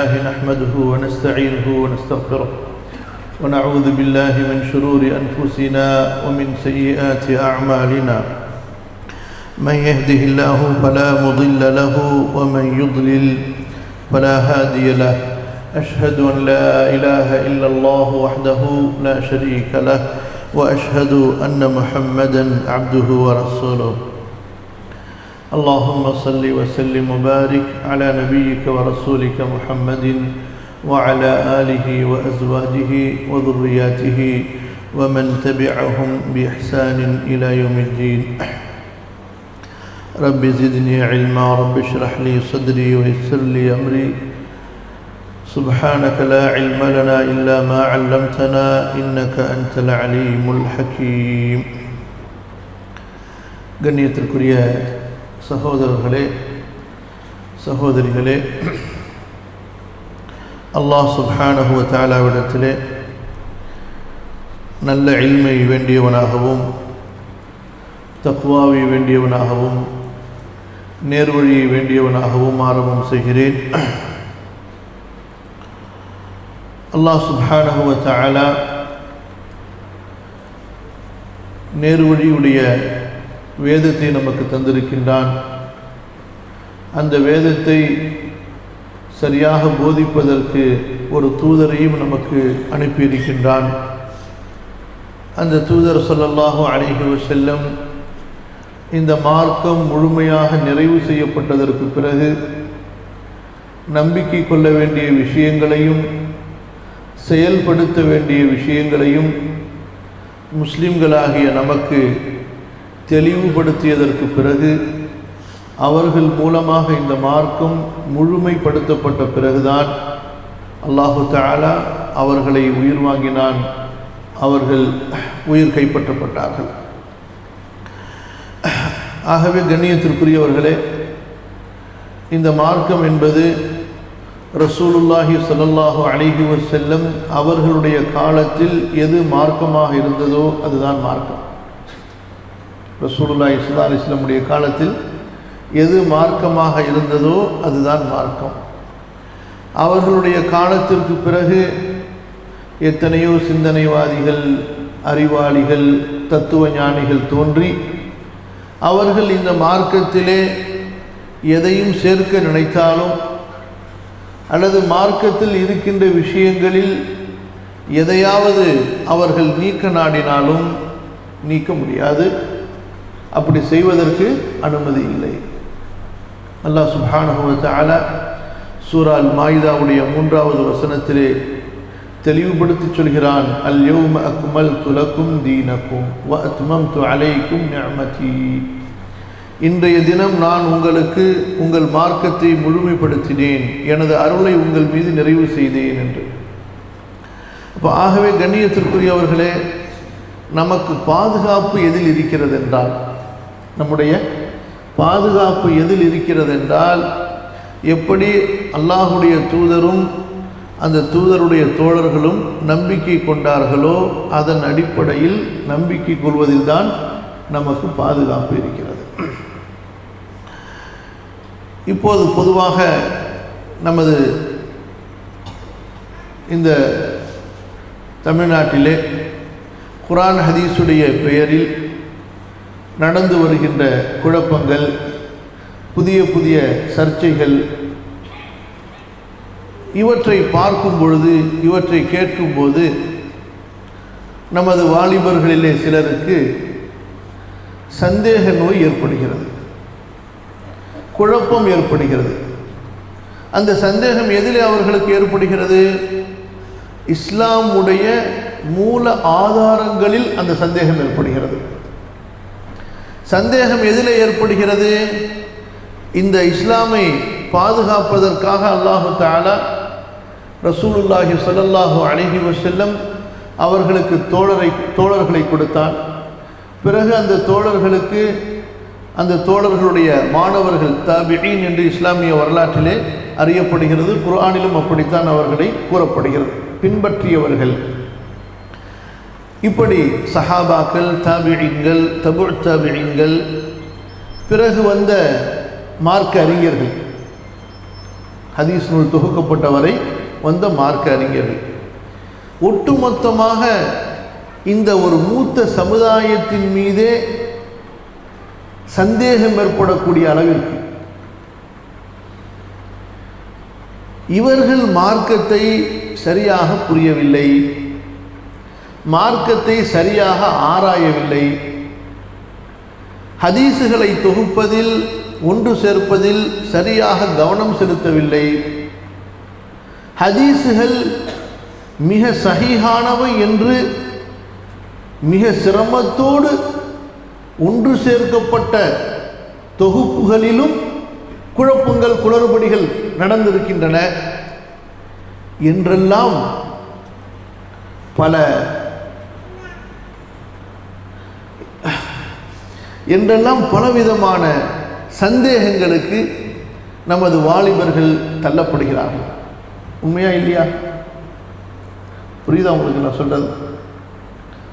لله نحمده ونستعينه ونستغفره ونعوذ بالله من شرور أنفسنا ومن سيئات أعمالنا من يهده الله فلا مضل له ومن يضلل فلا هادي له أشهد أن لا إله إلا الله وحده لا شريك له وأشهد أن محمدا عبده ورسوله اللهم صل وسلم وبارك على نبيك ورسولك محمد وعلى آله وأزواجه وذرياته ومن تبعهم بإحسان إلى يوم الدين رب زدني علما رب اشرح لي صدري ويسر لي أمري سبحانك لا علم لنا إلا ما علمتنا إنك أنت العليم الحكيم கண்ணியத்திற்குரிய சகோதரர்களே சகோதரிகளே, அல்லாஹ் சுப்ஹானஹு வ தஆலாவிடத்திலே நல்ல இல்மை வேண்டியவனாகவும் தக்வாவை வேண்டியவனாகவும் நேர்வழியை வேண்டியவனாகவும் ஆரம்பம் செய்கிறேன். அல்லாஹ் சுப்ஹானஹு வ தஆலா நேர்வழியுடைய வேதத்தை நமக்கு தந்திருக்கின்றான். அந்த வேதத்தை சரியாக போதிப்பதற்கு ஒரு தூதரையும் நமக்கு அனுப்பியிருக்கின்றான். அந்த தூதர் ஸல்லல்லாஹு அலைஹி வஸல்லம் இந்த மார்க்கம் முழுமையாக நிறைவு செய்யப்பட்டதற்கு பிறகு நம்பிக்கை கொள்ள வேண்டிய விஷயங்களையும் செயல்படுத்த வேண்டிய விஷயங்களையும் முஸ்லிம்களாகிய நமக்கு தெளிவுபடுத்தியதற்கு பிறகு அவர்கள் மூலமாக இந்த மார்க்கம் முழுமைப்படுத்தப்பட்ட பிறகுதான் அல்லாஹு தஆலா அவர்களை உயிர் வாங்கினான். அவர்கள் உயிர் கைப்பற்றப்பட்டார்கள். ஆகவே கண்ணியத்திற்குரியவர்களே, இந்த மார்க்கம் என்பது ரசூலுல்லாஹி ஸல்லல்லாஹு அலைஹி வஸல்லம் அவர்களுடைய காலத்தில் எது மார்க்கமாக இருந்ததோ அதுதான் மார்க்கம். ரசூலுல்லாஹி ஸல்லல்லாஹு அலைஹி வஸல்லமுடைய காலத்தில் எது மார்க்கமாக இருந்ததோ அதுதான் மார்க்கம். அவர்களுடைய காலத்திற்கு பிறகு எத்தனையோ சிந்தனைவாதிகள், அறிவாளிகள், தத்துவ ஞானிகள் தோன்றி அவர்கள் இந்த மார்க்கத்திலே எதையும் சேர்க்க நினைத்தாலும் அல்லது மார்க்கத்தில் இருக்கின்ற விஷயங்களில் எதையாவது அவர்கள் நீக்க நாடினாலும் நீக்க முடியாது. அப்படி செய்வதற்கு அனுமதி இல்லை. அல்லாஹ் சுப்ஹானஹு வ தஆலா சூரா அல் மாயிதாவுடைய 3வது வசனத்திலே தெளிவுபடுத்தி சொல்கிறான், அல் யௌம அக்மல்து லக்கும் தீனக்கும் வ அத்மம்து அலைக்கும் நிஅமதி. இன்றைய தினம் நான் உங்களுக்கு உங்கள் மார்க்கத்தை முழுமைப்படுத்தினேன், எனது அருளை உங்கள் மீது நிறைவு செய்தேன் என்று. அப்போ ஆகவே கண்ணியத்திற்குரியவர்களே, நமக்கு பாதுகாப்பு எதில் இருக்கிறது என்றால், நம்முடைய பாதுகாப்பு எதில் இருக்கிறது என்றால், எப்படி அல்லாஹுடைய தூதரும் அந்த தூதருடைய தோழர்களும் நம்பிக்கை கொண்டார்களோ அதன் அடிப்படையில் நம்பிக்கை கொள்வதில்தான் நமக்கு பாதுகாப்பு இருக்கிறது. இப்போது பொதுவாக நமது இந்த தமிழ்நாட்டிலே குர்ஆன் ஹதீஸுடைய பெயரில் நடந்து வருகின்ற குழப்பங்கள், புதிய புதிய சர்ச்சைகள், இவற்றை பார்க்கும் பொழுது, இவற்றை கேட்கும்போது நமது வாலிபர்களிலே சிலருக்கு சந்தேக நோய் ஏற்படுகிறது, குழப்பம் ஏற்படுகிறது. அந்த சந்தேகம் எதிலே அவர்களுக்கு ஏற்படுகிறது? இஸ்லாமுடைய மூல ஆதாரங்களில் அந்த சந்தேகம் ஏற்படுகிறது. சந்தேகம் எதிலே ஏற்படுகிறது? இந்த இஸ்லாமை பாதுகாப்பதற்காக அல்லாஹு தஆலா ரசூலுல்லாஹி ஸல்லல்லாஹு அலைஹி வஸல்லம் அவர்களுக்கு தோழர்களை கொடுத்தான். பிறகு அந்த தோழர்களுக்கு அந்த தோழர்களுடைய மாணவர்கள் தாபிஈன் என்று இஸ்லாமிய வரலாற்றிலே அறியப்படுகிறது. குர்ஆனிலும் அப்படித்தான் அவர்களை கூறப்படுகிறது, பின்பற்றியவர்கள். இப்படி சஹாபாக்கள், தாபிஈன்கள், தபு தாபிஈன்கள், பிறகு வந்த மார்க்க அறிஞர்கள், ஹதீஸ் நூல் தொகுக்கப்பட்டவரை வந்த மார்க்க அறிஞர்கள். ஒட்டுமொத்தமாக இந்த ஒரு மூத்த சமுதாயத்தின் மீதே சந்தேகம் ஏற்படக்கூடிய அளவிற்கு இவர்கள் மார்க்கத்தை சரியாக புரியவில்லை, மார்க்கத்தை சரியாக ஆராயவில்லை, ஹதீஸுகளை தொகுப்பதில் ஒன்று சேர்ப்பதில் சரியாக கவனம் செலுத்தவில்லை, ஹதீஸுகள் மிக சஹீஹானவை என்று மிக சிரமத்தோடு ஒன்று சேர்க்கப்பட்ட தொகுப்புகளிலும் குழப்பங்கள் குளறுபடிகள் நடந்திருக்கின்றன என்றெல்லாம் பலவிதமான சந்தேகங்களுக்கு நமது வாலிபர்கள் தள்ளப்படுகிறார்கள். உண்மையா இல்லையா? புரியுதா உங்களுக்கு நான் சொல்றது?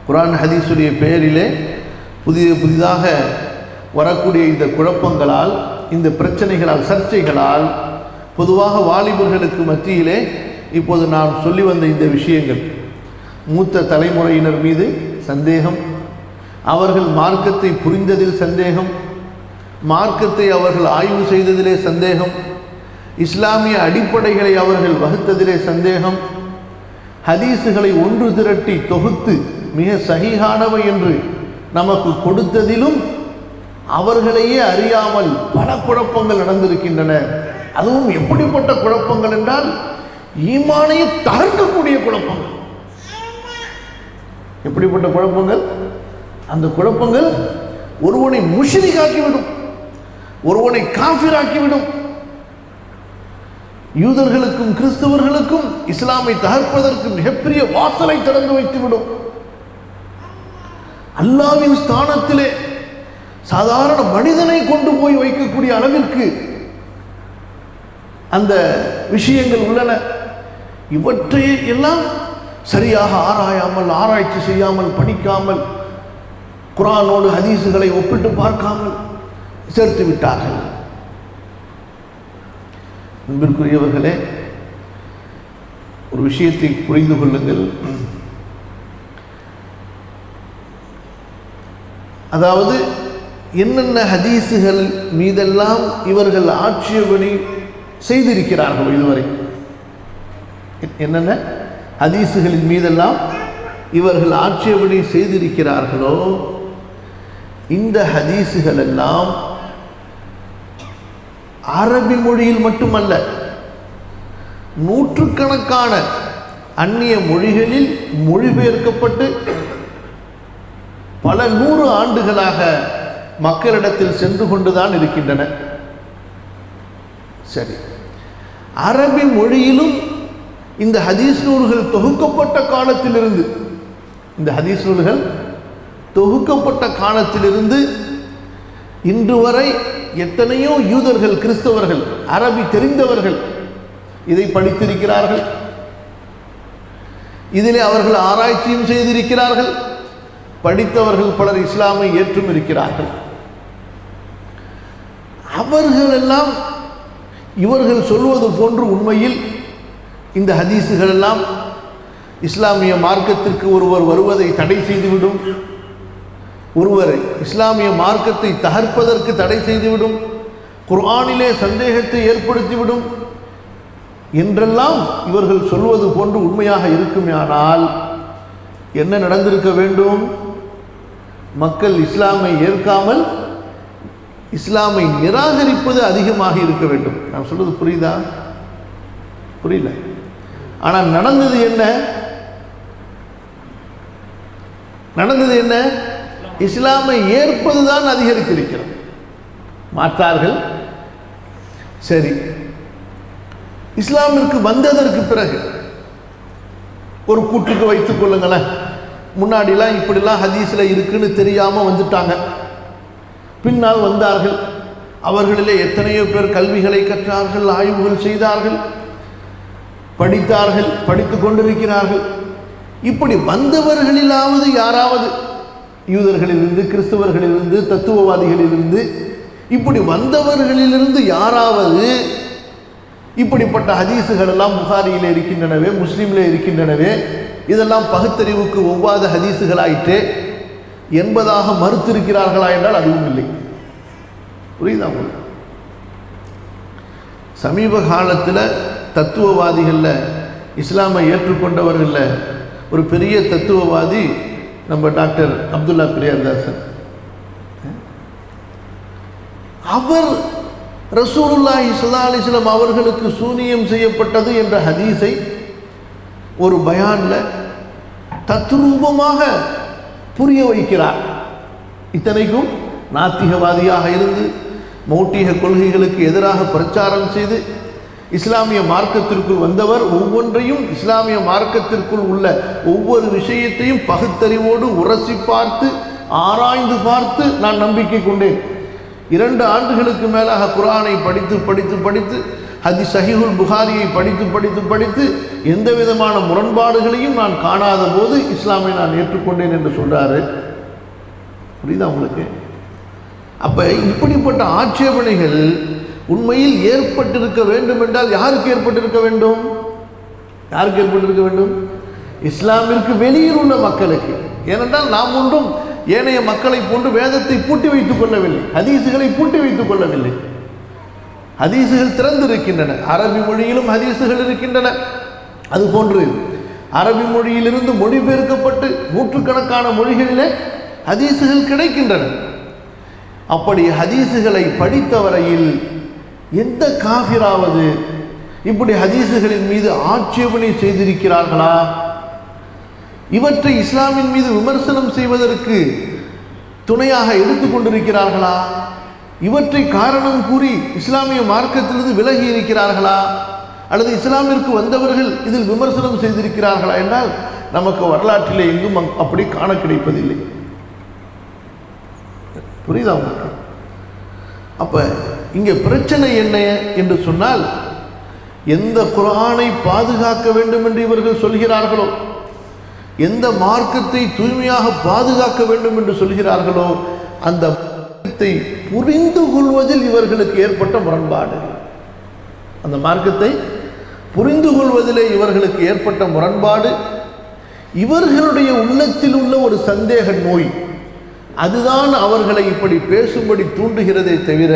குர்ஆன் ஹதீஸுடைய பெயரிலே புதிதாக வரக்கூடிய இந்த குழப்பங்களால், இந்த பிரச்சனைகளால், சர்ச்சைகளால் பொதுவாக வாலிபர்களுக்கு மத்தியிலே இப்போது நான் சொல்லி வந்த இந்த விஷயங்கள், மூத்த தலைமுறையினர் மீது சந்தேகம், அவர்கள் மார்க்கத்தை புரிந்ததில் சந்தேகம், மார்க்கத்தை அவர்கள் ஆய்வு செய்ததிலே சந்தேகம், இஸ்லாமிய அடிப்படைகளை அவர்கள் வகுத்ததிலே சந்தேகம், ஹதீஸுகளை ஒன்று திரட்டி தொகுத்து மிக சஹீஹானவை என்று நமக்கு கொடுத்ததிலும் அவர்களையே அறியாமல் பல குழப்பங்கள் நடந்திருக்கின்றன. அதுவும் எப்படிப்பட்ட குழப்பங்கள் என்றால் ஈமானையை தகர்க்கக்கூடிய குழப்பங்கள். எப்படிப்பட்ட குழப்பங்கள்? அந்த குழப்பங்கள் ஒருவனை முஷ்ரிக்காக்கிவிடும், ஒருவனை காஃபிராக்கிவிடும். யூதர்களுக்கும் கிறிஸ்தவர்களுக்கும் இஸ்லாமை தகர்ப்பதற்கு மிகப்பெரிய வாசலை திறந்து வைத்துவிடும். அல்லாஹ்வின் ஸ்தானத்திலே சாதாரண மனிதனை கொண்டு போய் வைக்கக்கூடிய அளவிற்கு அந்த விஷயங்கள் உள்ளன. இவற்றை எல்லாம் சரியாக ஆராயாமல், ஆராய்ச்சி செய்யாமல், படிக்காமல், குர்ஆனோடு ஹதீஸுகளை ஒப்பிட்டு பார்க்காமல் சேர்த்து விட்டார்கள். அன்பிற்குரியவர்களே, ஒரு விஷயத்தை புரிந்து கொள்ளுங்கள். அதாவது என்னென்ன ஹதீஸுகள் மீதெல்லாம் இவர்கள் ஆட்சேபனை செய்திருக்கிறார்களோ, இதுவரை என்னென்ன ஹதீஸுகளின் மீதெல்லாம் இவர்கள் ஆட்சேபனை செய்திருக்கிறார்களோ, இந்த ஹதீஸுகள் எல்லாம் அரபி மொழியில் மட்டுமல்ல, நூற்றுக்கணக்கான அந்நிய மொழிகளில் மொழிபெயர்க்கப்பட்டு பல 100 ஆண்டுகளாக மக்களிடத்தில் சென்று கொண்டுதான் இருக்கின்றன. சரி, அரபி மொழியிலும் இந்த ஹதீஸ் நூல்கள் தொகுக்கப்பட்ட காலத்திலிருந்து, இந்த ஹதீஸ் நூல்கள் தொகுக்கப்பட்ட காலத்திலிருந்து இன்று வரை எத்தனையோ யூதர்கள், கிறிஸ்தவர்கள், அரபி தெரிந்தவர்கள் இதை படித்திருக்கிறார்கள். இதிலே அவர்கள் ஆராய்ச்சியும் செய்திருக்கிறார்கள். படித்தவர்கள் பலர் இஸ்லாமை ஏற்றும் இருக்கிறார்கள். அவர்களெல்லாம் இவர்கள் சொல்வது போன்று உண்மையில் இந்த ஹதீஸுகள் எல்லாம் இஸ்லாமிய மார்க்கத்திற்கு ஒருவர் வருவதை தடை செய்துவிடும், ஒருவர் இஸ்லாமிய மார்க்கத்தை தகர்ப்பதற்கு தடை செய்துவிடும், குர்ஆனிலே சந்தேகத்தை ஏற்படுத்திவிடும் என்றெல்லாம் இவர்கள் சொல்வது போன்று உண்மையாக இருக்குமானால் என்ன நடந்திருக்க வேண்டும்? மக்கள் இஸ்லாமை ஏற்காமல் இஸ்லாமை நிராகரிப்பது அதிகமாக இருக்க வேண்டும். நான் சொல்றது புரியுதா? புரியல. ஆனால் நடந்தது என்ன? நடந்தது என்ன? இஸ்லாமை ஏற்பதுதான் அதிகரித்திருக்கிறது. மாற்றார்கள். சரி, இஸ்லாமிற்கு வந்ததற்கு பிறகு ஒரு கூட்டுக்கு வைத்துக் கொள்ளுங்களேன், முன்னாடிலாம் இப்படிலாம் ஹதீஸில் இருக்குன்னு தெரியாமல் வந்துட்டாங்க, பின்னால் வந்தார்கள், அவர்களிலே எத்தனையோ பேர் கல்விகளை கற்றார்கள், ஆய்வுகள் செய்தார்கள், படித்தார்கள், படித்து கொண்டிருக்கிறார்கள். இப்படி வந்தவர்களிலாவது யாராவது, யூதர்களிலிருந்து, கிறிஸ்தவர்களிலிருந்து, தத்துவவாதிகளிலிருந்து, இப்படி வந்தவர்களிலிருந்து யாராவது இப்படிப்பட்ட ஹதீஸுகள் எல்லாம் புகாரியில் இருக்கின்றனவே, முஸ்லீமில் இருக்கின்றனவே, இதெல்லாம் பகுத்தறிவுக்கு ஒவ்வாத ஹதீஸுகளாயிற்று என்பதாக மறுத்திருக்கிறார்களா என்றால் அதுவும் இல்லை. புரியுதா உங்களுக்கு? சமீப காலத்தில் தத்துவவாதிகளில் இஸ்லாமை ஏற்றுக்கொண்டவர்களில் ஒரு பெரிய தத்துவவாதி நம்ம டாக்டர் அப்துல்லா பிரியாதாசன். அவர் ரசூலுல்லாஹி ஸல்லல்லாஹு அலைஹி வஸல்லம் அவர்களுக்கு சூனியம் செய்யப்பட்டது என்ற ஹதீஸை ஒரு பயான்ல தத்ரூபமாக புரிய வைக்கிறார். இத்தனைக்கும் நாத்திகவாதியாக இருந்து மௌட்டிக கொள்கைகளுக்கு எதிராக பிரச்சாரம் செய்து இஸ்லாமிய மார்க்கத்திற்குள் வந்தவர் ஒவ்வொன்றையும் இஸ்லாமிய மார்க்கத்திற்குள் உள்ள ஒவ்வொரு விஷயத்தையும் பகுத்தறிவோடு உரசி பார்த்து ஆராய்ந்து பார்த்து நான் நம்பிக்கை கொண்டேன். 2 ஆண்டுகளுக்கு மேலாக குர்ஆனை படித்து படித்து படித்து ஹதீஸ் சஹீஹுல் புகாரியை படித்து படித்து படித்து எந்த விதமான முரண்பாடுகளையும் நான் காணாத போது இஸ்லாமை நான் ஏற்றுக்கொண்டேன் என்று சொல்றாரு. புரியுதா உங்களுக்கு? அப்ப இப்படிப்பட்ட ஆட்சேபனைகள் உண்மையில் ஏற்பட்டிருக்க வேண்டும் என்றால் யாருக்கு ஏற்பட்டிருக்க வேண்டும்? யாருக்கு ஏற்பட்டிருக்க வேண்டும்? இஸ்லாமிற்கு வெளியில் உள்ள மக்களுக்கு. ஏனென்றால் நாம் ஒன்றும் ஏனைய மக்களை போன்று வேதத்தை பூட்டி வைத்துக் கொள்ளவில்லை, ஹதீஸுகளை பூட்டி வைத்துக் கொள்ளவில்லை. ஹதீஸுகள் திறந்திருக்கின்றன. அரபி மொழியிலும் ஹதீஸுகள் இருக்கின்றன. அதுபோன்று அரபி மொழியிலிருந்து மொழிபெயர்க்கப்பட்டு நூற்றுக்கணக்கான மொழிகளிலே ஹதீஸுகள் கிடைக்கின்றன. அப்படி ஹதீஸுகளை படித்த வரையில் எந்த காஃபிராவது இப்படி ஹதீஸுகளின் மீது ஆட்சேபனை செய்திருக்கிறார்களா? இவற்றை இஸ்லாமின் மீது விமர்சனம் செய்வதற்கு துணையாக எடுத்துக்கொண்டிருக்கிறார்களா? இவற்றை காரணம் கூறி இஸ்லாமிய மார்க்கத்திலிருந்து விலகி இருக்கிறார்களா? அல்லது இஸ்லாமிற்கு வந்தவர்கள் இதில் விமர்சனம் செய்திருக்கிறார்களா என்றால் நமக்கு வரலாற்றிலே எங்கும் அப்படி காண கிடைப்பதில்லை. புரியுதா உங்களுக்கு? அப்ப இங்க பிரச்சனை என்ன என்று சொன்னால், எந்த குர்ஆனை பாதுகாக்க வேண்டும் என்று இவர்கள் சொல்கிறார்களோ, எந்த மார்க்கத்தை தூய்மையாக பாதுகாக்க வேண்டும் என்று சொல்கிறார்களோ, அந்த மார்க்கத்தை புரிந்து கொள்வதில் இவர்களுக்கு ஏற்பட்ட முரண்பாடு, அந்த மார்க்கத்தை புரிந்து கொள்வதிலே இவர்களுக்கு ஏற்பட்ட முரண்பாடு, இவர்களுடைய உள்ளத்தில் உள்ள ஒரு சந்தேக நோய், அதுதான் அவர்களை இப்படி பேசும்படி தூண்டுகிறதே தவிர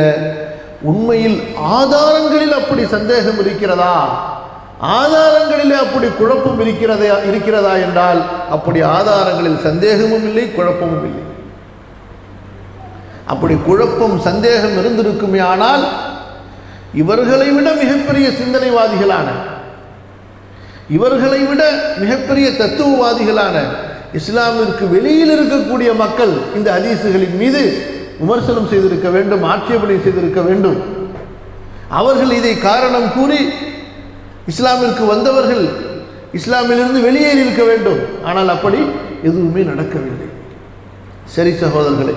உண்மையில் ஆதாரங்களில் அப்படி சந்தேகம் இருக்கிறதா, ஆதாரங்களிலே அப்படி குழப்பம் இருக்கிறதா என்றால் அப்படி ஆதாரங்களில் சந்தேகமும் இல்லை, குழப்பமும் இல்லை. அப்படி குழப்பம் சந்தேகம் இருந்திருக்குமே ஆனால் இவர்களை விட மிகப்பெரிய சிந்தனைவாதிகளான, இவர்களை விட மிகப்பெரிய தத்துவவாதிகளான இஸ்லாமிற்கு வெளியில் இருக்கக்கூடிய மக்கள் இந்த ஹதீஸுகளின் மீது விமர்சனம் செய்திருக்க வேண்டும், ஆட்சேபனை செய்திருக்க வேண்டும். அவர்கள் இதை காரணம் கூறி இஸ்லாமிற்கு வந்தவர்கள் இஸ்லாமிலிருந்து வெளியேறி இருக்க வேண்டும். ஆனால் அப்படி எதுவுமே நடக்கவில்லை. சரி சகோதரர்களே,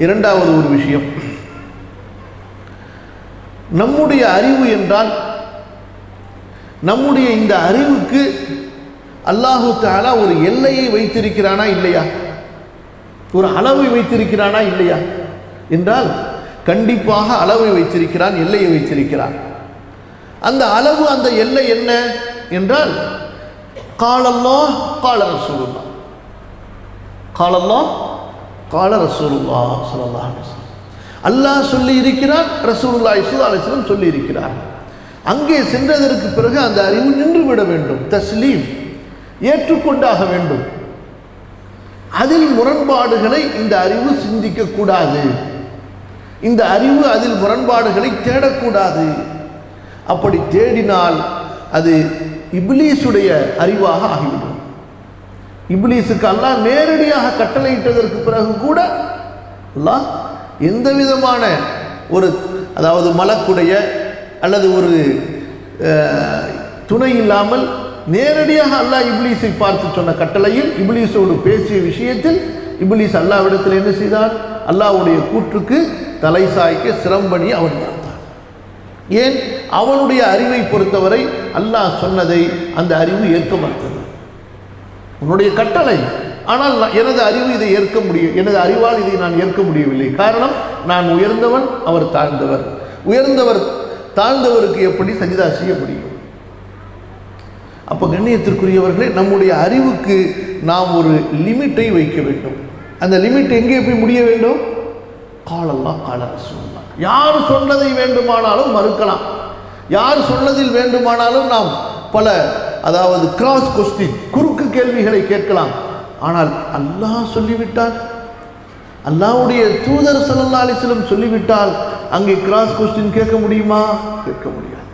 இரண்டாவது ஒரு விஷயம், நம்முடைய அறிவு என்றால் நம்முடைய இந்த அறிவுக்கு அல்லாஹு தஆலா ஒரு எல்லையை வைத்திருக்கிறானா இல்லையா, ஒரு அளவை வைத்திருக்கிறானா இல்லையா என்றால் கண்டிப்பாக அளவை வைத்திருக்கிறான், எல்லையை வைத்திருக்கிறான். அந்த அளவு, அந்த எல்லை என்ன என்றால் கால அல்லாஹ் கால ரசூலுல்லாஹ், கால அல்லாஹ் கால ரசூலுல்லாஹ் ஸல்லல்லாஹு அலைஹி வஸல்லம். அல்லாஹ் சொல்லி இருக்கிறார், ரசூலுல்லாஹி ஸல்லல்லாஹு அலைஹி வஸல்லம் சொல்லி இருக்கிறார். அங்கே சென்றதற்கு பிறகு அந்த அறிவு நின்றுவிட வேண்டும், தஸ்லீம், ஏற்றுக்கொண்டாக வேண்டும். அதில் முரண்பாடுகளை இந்த அறிவு சிந்திக்க கூடாது, இந்த அறிவு அதில் முரண்பாடுகளை தேடக்கூடாது. அப்படி தேடினால் அது இப்லீஸுடைய அறிவாக ஆகிவிடும். இப்லீஸுக்கு அல்லாஹ் நேரடியாக கட்டளையிட்டதற்கு பிறகு கூட அல்லாஹ் எந்த விதமான ஒரு, அதாவது மலக்குடைய அல்லது ஒரு துணை இல்லாமல் நேரடியாக அல்லாஹ் இப்லீஸை பார்த்து சொன்ன கட்டளையில், இப்லீஸோடு பேசிய விஷயத்தில் இப்லீஸ் அல்லாஹ்விடத்தில் என்ன செய்தான்? அல்லாஹ்வுடைய கூற்றுக்கு தலை சாய்க்க சிரம்பணி அவன் மறந்தான். ஏன்? அவனுடைய அறிவை பொறுத்தவரை அல்லாஹ் சொன்னதை அந்த அறிவு ஏற்க மறுத்தது. உன்னுடைய கட்டளை, ஆனால் எனது அறிவு இதை ஏற்க முடியும், எனது அறிவால் இதை நான் ஏற்க முடியவில்லை. காரணம், நான் உயர்ந்தவன், அவர் தாழ்ந்தவர். உயர்ந்தவர் தாழ்ந்தவருக்கு எப்படி சஜிதா செய்ய முடியும்? அப்போ கண்ணியத்திற்குரியவர்களே, நம்முடைய அறிவுக்கு நாம் ஒரு லிமிட்டை வைக்க வேண்டும். அந்த லிமிட் எங்கே போய் முடிய வேண்டும்? கால அல்லாஹ் கால ரசூலுல்லாஹ். யார் சொன்னதை வேண்டுமானாலும் மறுக்கலாம், யார் சொன்னதில் வேண்டுமானாலும் நாம் பல அதாவது கிராஸ் கொஸ்டின் குறுக்கு கேள்விகளை கேட்கலாம். ஆனால் அல்லாஹ் சொல்லிவிட்டால், அல்லாஹ்வுடைய தூதர் ஸல்லல்லாஹு அலைஹி வஸல்லம் சொல்லிவிட்டால் அங்கே கிராஸ் கொஸ்டின் கேட்க முடியுமா? கேட்க முடியாது.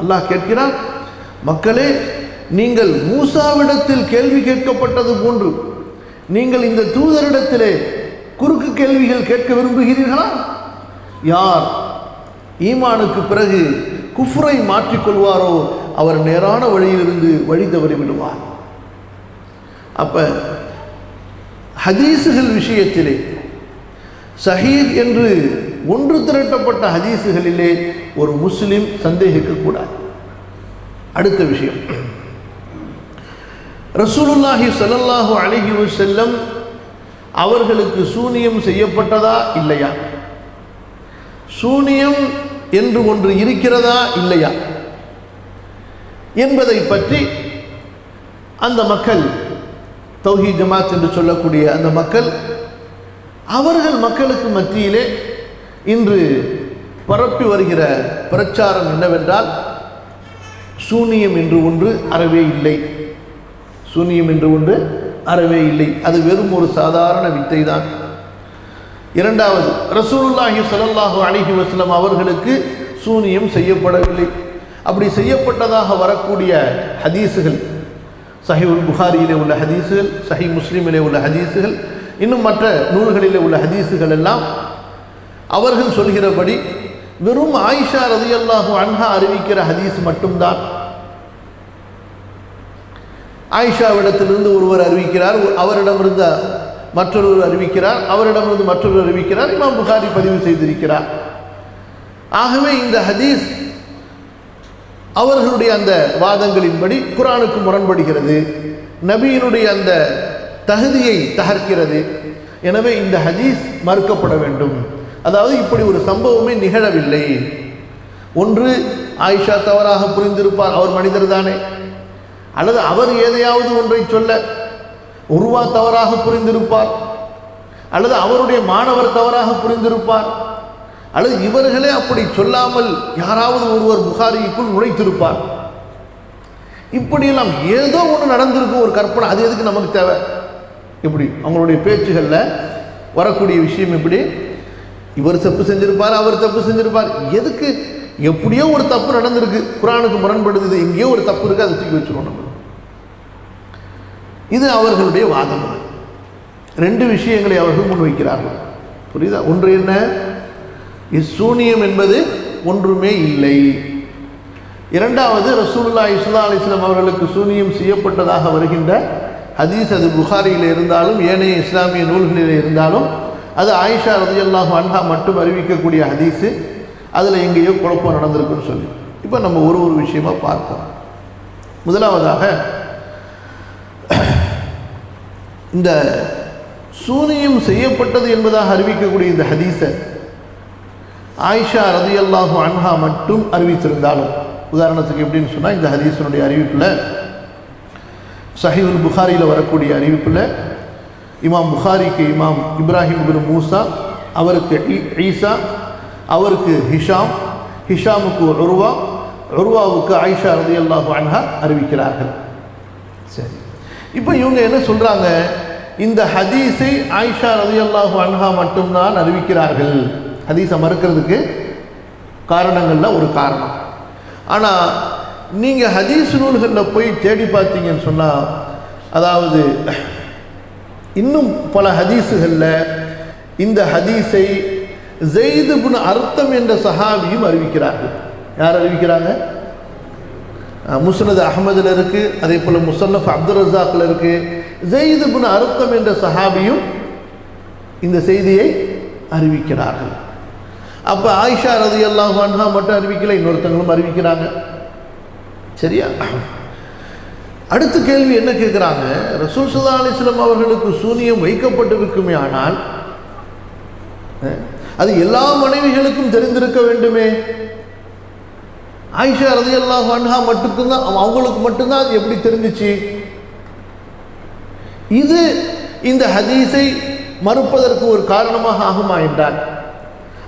அல்லாஹ் கேட்கிறான், மக்களே, நீங்கள் மூசாவிடத்தில் கேள்வி கேட்கப்பட்டது போன்று நீங்கள் இந்த தூதரிடத்திலே குறுக்கு கேள்விகள் கேட்க விரும்புகிறீர்களா? யார் ஈமானுக்கு பிறகு குஃப்ரை மாற்றிக்கொள்வாரோ அவர் நேரான வழியிலிருந்து வழி தவறி விடுவார். அப்ப ஹதீஸுகள் விஷயத்திலே சஹீஹ் என்று ஒன்று திரட்டப்பட்ட ஹதீஸுகளிலே ஒரு முஸ்லிம் சந்தேகிக்க கூடாது. அடுத்த விஷயம், ரசூலுல்லாஹி ஸல்லல்லாஹு அலைஹி வஸல்லம் அவர்களுக்கு சூனியம் செய்யப்பட்டதா இல்லையா? சூனியம் என்று ஒன்று இருக்கிறதா இல்லையா என்பதை பற்றி அந்த மக்கள், தௌஹீத் ஜமாத் என்று சொல்லக்கூடிய அந்த மக்கள், அவர்கள் மக்களுக்கு மத்தியிலே இன்று பரப்பி வருகிற பிரச்சாரம் என்னவென்றால், சூனியம் என்று ஒன்று அறவே இல்லை, சூனியம் என்று ஒன்று அறவே இல்லை, அது வெறும் ஒரு சாதாரண வித்தை தான். இரண்டாவது, ரசூலுல்லாஹி ஸல்லல்லாஹு அலைஹி வஸல்லம் அவர்களுக்கு சூனியம் செய்யப்படவில்லை. அப்படி செய்யப்பட்டதாக வரக்கூடிய ஹதீஸுகள், சஹீஹுல் புகாரியிலே உள்ள ஹதீஸுகள், சஹீஹ் முஸ்லிமிலே உள்ள ஹதீஸுகள், இன்னும் மற்ற நூல்களிலே உள்ள ஹதீஸுகள் எல்லாம் அவர்கள் சொல்கிறபடி வெறும் ஆயிஷா ரலியல்லாஹு அன்ஹா அறிவிக்கிற ஹதீஸ் மட்டும்தான். ஆயிஷாவிடத்திலிருந்து ஒருவர் அறிவிக்கிறார், அவரிடமிருந்து மற்றொருவர் அறிவிக்கிறார், அவரிடமிருந்து மற்றொருவர் அறிவிக்கிறார், இமாம் புகாரி பதிவு செய்திருக்கிறார். ஆகவே இந்த ஹதீஸ் அவர்களுடைய அந்த வாதங்களின்படி குர்ஆனுக்கு முரண்படுகிறது, நபியினுடைய அந்த தகுதியை தகர்க்கிறது. எனவே இந்த ஹதீஸ் மறுக்கப்பட வேண்டும். அதாவது இப்படி ஒரு சம்பவமே நிகழவில்லை. ஒன்று ஆயிஷா தவறாக புரிந்திருப்பார், அவர் மனிதர் தானே, அல்லது அவர் ஏதையாவது ஒன்றை சொல்ல உருவா தவறாக புரிந்திருப்பார், அல்லது அவருடைய மாணவர் தவறாக புரிந்திருப்பார், அல்லது இவர்களே அப்படி சொல்லாமல் யாராவது ஒருவர் புகாரிக்குள் நுழைத்திருப்பார். இப்படியெல்லாம் ஏதோ ஒன்று நடந்திருக்கும், ஒரு கற்பனை. அது எதுக்கு நமக்கு தேவை? இப்படி அவங்களுடைய பேச்சுகளில் வரக்கூடிய விஷயம் இப்படி, இவர் தப்பு செஞ்சிருப்பார், அவர் தப்பு செஞ்சிருப்பார், எதுக்கு? எப்படியோ ஒரு தப்பு நடந்திருக்கு, குர்ஆனுக்கு முரண்படுது, எங்கேயோ ஒரு தப்பு இருக்கு, அதை தூக்கி வச்சுக்கணும். இது அவர்களுடைய வாதம். ரெண்டு விஷயங்களை அவர்கள் முன்வைக்கிறார்கள், புரியுதா? ஒன்று என்ன? சூனியம் என்பது ஒன்றுமே இல்லை. இரண்டாவது, ரசூலுல்லாஹி ஸல்லல்லாஹு அலைஹி வஸல்லம் அவர்களுக்கு சூனியம் செய்யப்பட்டதாக வருகின்ற ஹதீஸ், அது புகாரியில் இருந்தாலும் ஏனைய இஸ்லாமிய நூல்களில் இருந்தாலும், அது ஆயிஷா ரலியல்லாஹு அன்ஹா மட்டும் அறிவிக்கக்கூடிய ஹதீஸு, அதில் எங்கேயோ குழப்பம் நடந்திருக்குன்னு சொல்லி இப்போ நம்ம ஒரு விஷயமா பார்ப்போம். முதலாவதாக, இந்த சூனியம் செய்யப்பட்டது என்பதாக அறிவிக்கக்கூடிய இந்த ஹதீஸை ஆயிஷா ரலியல்லாஹு அன்ஹா மட்டும் அறிவித்திருந்தாலும், உதாரணத்துக்கு எப்படின்னு சொன்னால், இந்த ஹதீஸினுடைய அறிவிப்பில் சஹீஹுல் புகாரியில் வரக்கூடிய அறிவிப்பில் இமாம் புகாரிக்கு இமாம் இப்ராஹிம் இப்னு மூசா, அவருக்கு ஈசா, அவருக்கு ஹிஷாம், ஹிஷாமுக்கு உர்வா, உர்வாவுக்கு ஆயிஷா ரலியல்லாஹு அன்ஹா அறிவிக்கிறார்கள். சரி, இப்போ இவங்க என்ன சொல்கிறாங்க? இந்த ஹதீஸை ஆயிஷா ரலியல்லாஹு அன்ஹா மட்டும்தான் அறிவிக்கிறார்கள். ஹதீஸை மறுக்கிறதுக்கு காரணங்களில் ஒரு காரணம். ஆனால் நீங்கள் ஹதீஸ் நூல்களில் போய் தேடி பார்த்தீங்கன்னு சொன்னால், அதாவது இன்னும் பல ஹதீஸுகளில் இந்த ஹதீஸை ஸெய்த் இப்னு அர்த்தம் என்ற சஹாபியும் அறிவிக்கிறார்கள். யார் அறிவிக்கிறாங்க? முஸ்னத் அஹ்மதில் இருக்குது, அதே போல் முஸன்னஃப் அப்துர் ரஸாக்கில் இருக்குது. ஸெய்த் இப்னு அர்த்தம் என்ற சஹாபியும் இந்த செய்தியை அறிவிக்கிறார்கள். அப்போ ஆயிஷா ரலியல்லாஹு அன்ஹா மட்டும் அறிவிக்கல, இன்னொருத்தங்களும் அறிவிக்கிறாங்க. சரியா? அடுத்த கேள்வி என்ன கேட்குறாங்க? ரசூல் ஸல்லல்லாஹு அலைஹி வஸல்லம் அவர்களுக்கு சூனியம் வைக்கப்பட்டிருக்குமே, ஆனால் அது எல்லா மனைவிகளுக்கும் தெரிந்திருக்க வேண்டுமே. ஆயிஷா ரலியல்லாஹு அன்ஹா மட்டும்தான், அவங்களுக்கு மட்டும்தான் அது எப்படி தெரிஞ்சிச்சு? இது இந்த ஹதீஸை மறுப்பதற்கு ஒரு காரணமாக ஆகுமா என்றால்,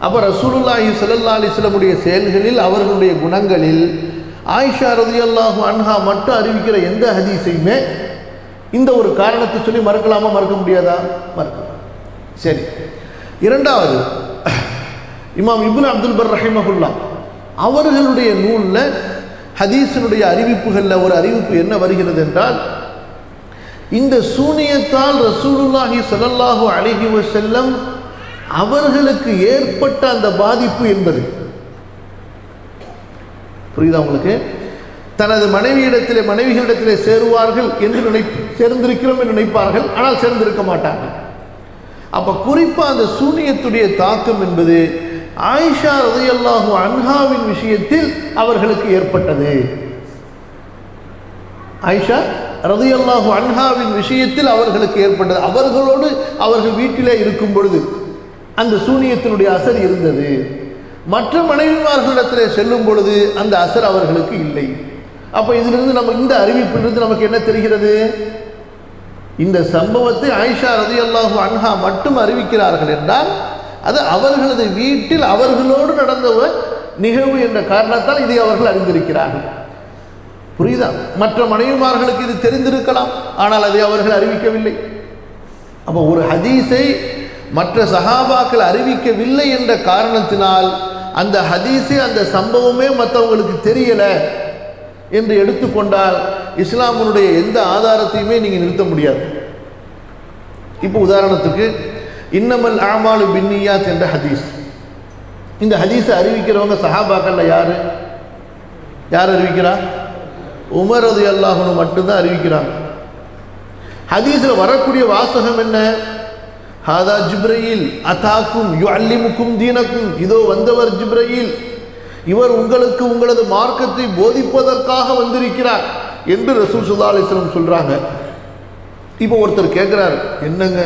அப்போ ரசூலுல்லாஹி ஸல்லல்லாஹு அலைஹி வஸல்லம் செயல்களில், அவர்களுடைய குணங்களில் ஆயிஷா ரலியல்லாஹு அன்ஹா மட்டும் அறிவிக்கிற எந்த ஹதீஸையுமே இந்த ஒரு காரணத்தை சொல்லி மறுக்கலாமா, மறுக்க முடியாதா? மறுக்கலாம். சரி, இரண்டாவது, இமாம் இப்னு அப்துல் பர் ரஹிமஹுல்லாஹ் அவர்களுடைய நூலில் ஹதீஸினுடைய அறிவிப்புகளில் ஒரு அறிவிப்பு என்ன வருகிறது என்றால், இந்த சூனியத்தால் ரசூலுல்லாஹி ஸல்லல்லாஹு அலைஹி வஸல்லம் அவர்களுக்கு ஏற்பட்ட அந்த பாதிப்பு என்பது, புரியுதா உங்களுக்கு? தனது மனைவிகளிடத்திலே சேருவார்கள் என்று சேர்ந்திருக்கிறோம் என்று நினைப்பார்கள், ஆனால் சேர்ந்திருக்க மாட்டார்கள். அப்ப குறிப்பா அந்த சூனியத்துடைய தாக்கம் என்பது ஆயிஷா ரலியல்லாஹு அன்ஹாவின் விஷயத்தில் அவர்களுக்கு ஏற்பட்டது. ஆயிஷா ரலியல்லாஹு அன்ஹாவின் விஷயத்தில் அவர்களுக்கு ஏற்பட்டது. அவர்களோடு அவர்கள் வீட்டிலே இருக்கும் பொழுது அந்த சூனியத்தினுடைய அசர் இருந்தது. மற்ற மனைவிமார்களிடத்திலே செல்லும் பொழுது அந்த அசர் அவர்களுக்கு இல்லை. அப்ப இதிலிருந்து நம்ம, இந்த அறிவிப்பிலிருந்து நமக்கு என்ன தெரிகிறது? இந்த சம்பவத்தை ஆயிஷா ரலியல்லாஹு அன்ஹா மட்டும் அறிவிக்கிறார்கள் என்றால் அது அவர்களது வீட்டில் அவர்களோடு நடந்த நிகழ்வு என்ற காரணத்தால் இதை அவர்கள் அறிந்திருக்கிறார்கள். புரியுதா? மற்ற மனைவிமார்களுக்கு இது தெரிந்திருக்கலாம், ஆனால் அதை அவர்கள் அறிவிக்கவில்லை. அப்போ ஒரு ஹதீஸை மற்ற சஹாபாக்கள் அறிவிக்கவில்லை என்ற காரணத்தினால் அந்த ஹதீஸை, அந்த சம்பவமே மற்றவங்களுக்கு தெரியல என்று எடுத்துக்கொண்டால் இஸ்லாமினுடைய எந்த ஆதாரத்தையுமே நீங்கள் நிறுத்த முடியாது. இப்போ உதாரணத்துக்கு இன்னமல் அமாலு பின்னியாத் என்ற ஹதீஸ், இந்த ஹதீஸை அறிவிக்கிறவங்க சஹாபாக்கள்ல யாரு அறிவிக்கிறா? உமர் ரலியல்லாஹு அன்ஹு மட்டும்தான் அறிவிக்கிறாங்க. ஹதீஸில் வரக்கூடிய வாசகம் என்ன? ஹாதா ஜிப்ரீல் அதாக்கும் யுஅல்லிமுக்கும் தீனக்கும், இதோ வந்தவர் ஜிப்ரீல், இவர் உங்களுக்கு உங்களது மார்க்கத்தை போதிப்பதற்காக வந்திருக்கிறார் என்று ரசூல் ஸல்லல்லாஹு அலைஹி வஸல்லம் சொல்றாங்க. இப்போ ஒருத்தர் கேட்கிறார், என்னங்க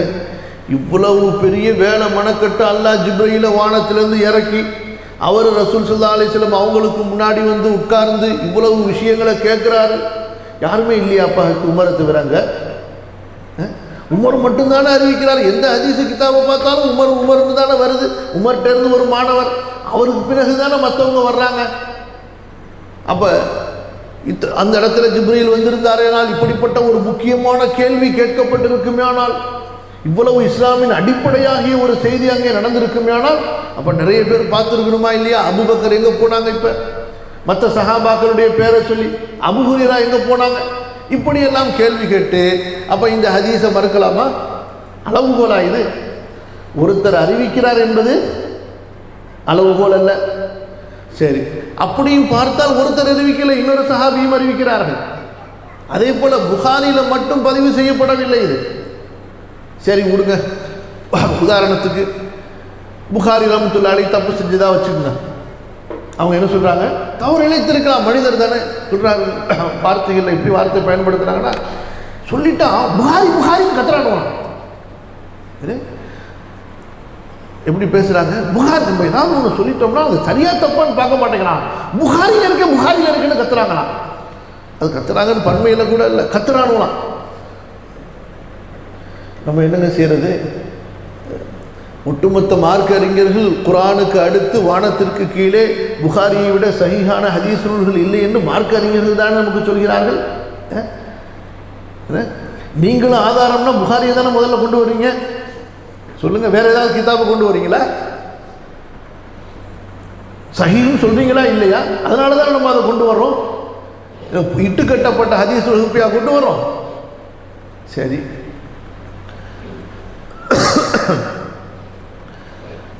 இவ்வளவு பெரிய வேலை மனக்கட்டு அல்லாஹ் ஜிப்ரீல வானத்திலிருந்து இறக்கி அவர் ரசூல் ஸல்லல்லாஹு அலைஹி வஸல்லம் அவங்களுக்கு முன்னாடி வந்து உட்கார்ந்து இவ்வளவு விஷயங்களை கேட்கிறாரு, யாருமே இல்லையாப்பா உமரை தவிரங்க? உமர் மட்டும்தானே அறிவிக்கிறார். எந்த ஹதீஸ் கிதாபை பார்த்தாலும் உமர்னு தானே வருது. உமர்கிட்ட இருந்து ஒரு மாணவர், அவருக்கு பிறகு தானே மற்றவங்க வர்றாங்க. அப்ப அந்த இடத்துல ஜிப்ரீல் வந்திருந்தாரேனால் இப்படிப்பட்ட ஒரு முக்கியமான கேள்வி கேட்கப்பட்டிருக்குமே, ஆனால் இவ்வளவு இஸ்லாமின் அடிப்படையாகிய ஒரு செய்தி அங்கே நடந்திருக்குமே, ஆனால் அப்ப நிறைய பேர் பார்த்துருக்கணுமா இல்லையா? அபூபக்கர் எங்க போனாங்க? இப்ப மற்ற சஹாபாக்களுடைய பேரை சொல்லி அபூ ஹுரைரா எங்க போனாங்க? இப்படியெல்லாம் கேள்வி கேட்டு அப்ப இந்த ஹதீஸை மறுக்கலாமா? அளவுகோலா இது? ஒருத்தர் அறிவிக்கிறார் என்பது அளவுகோல் அல்ல. சரி, அப்படியும் பார்த்தால் ஒருத்தர் அறிவிக்கல, இன்னொரு சஹாபியும் அறிவிக்கிறார்கள். அதே போல புகாரில மட்டும் பதிவு செய்யப்படவில்லை இது. சரி விடுங்க, உதாரணத்துக்கு புகாரி ரஹ்மத்துல்லாஹி அலைஹி தப்பு செஞ்சதா வச்சுக்கோங்க. அவங்க என்ன சொல்றாங்க? தவறு இழைத்திருக்கலாம், மனிதர் தானே சொல்றாங்க. வார்த்தைகள் எப்படி வார்த்தை பயன்படுத்துறாங்கன்னா, சொல்லிட்டா புகாரின்னு கத்துறானுவான். எப்படி பேசுறாங்க? புகாரி நம்ம ஏதாவது ஒன்று சொல்லிட்டோம்னா அது சரியா தப்பான்னு பார்க்க மாட்டேங்கிறான். புகாரில இருக்குன்னு கத்துறாங்களாம். அது கத்துறாங்கன்னு பன்மையில கூட இல்லை, கத்துறானுலாம். நம்ம என்னங்க செய்யறது? ஒட்டுமொத்த மார்க்க அறிஞர்கள் குர்ஆனுக்கு அடுத்து வானத்திற்கு கீழே புகாரியை விட சஹீஹான ஹதீஸ் நூல்கள் இல்லை என்று மார்க்க அறிஞர்கள் தான் நமக்கு சொல்கிறார்கள். நீங்களும் ஆதாரம்னா புகாரியை தானே முதல்ல கொண்டு வரீங்க. சொல்லுங்க, வேற ஏதாவது கிதாபை கொண்டு வரீங்களா? சஹீஹ்னு சொல்றீங்களா இல்லையா? அதனால தான் நம்ம அதை கொண்டு வர்றோம். இட்டு கட்டப்பட்ட ஹதீஸ் வகுப்பையா கொண்டு வரோம்? சரி,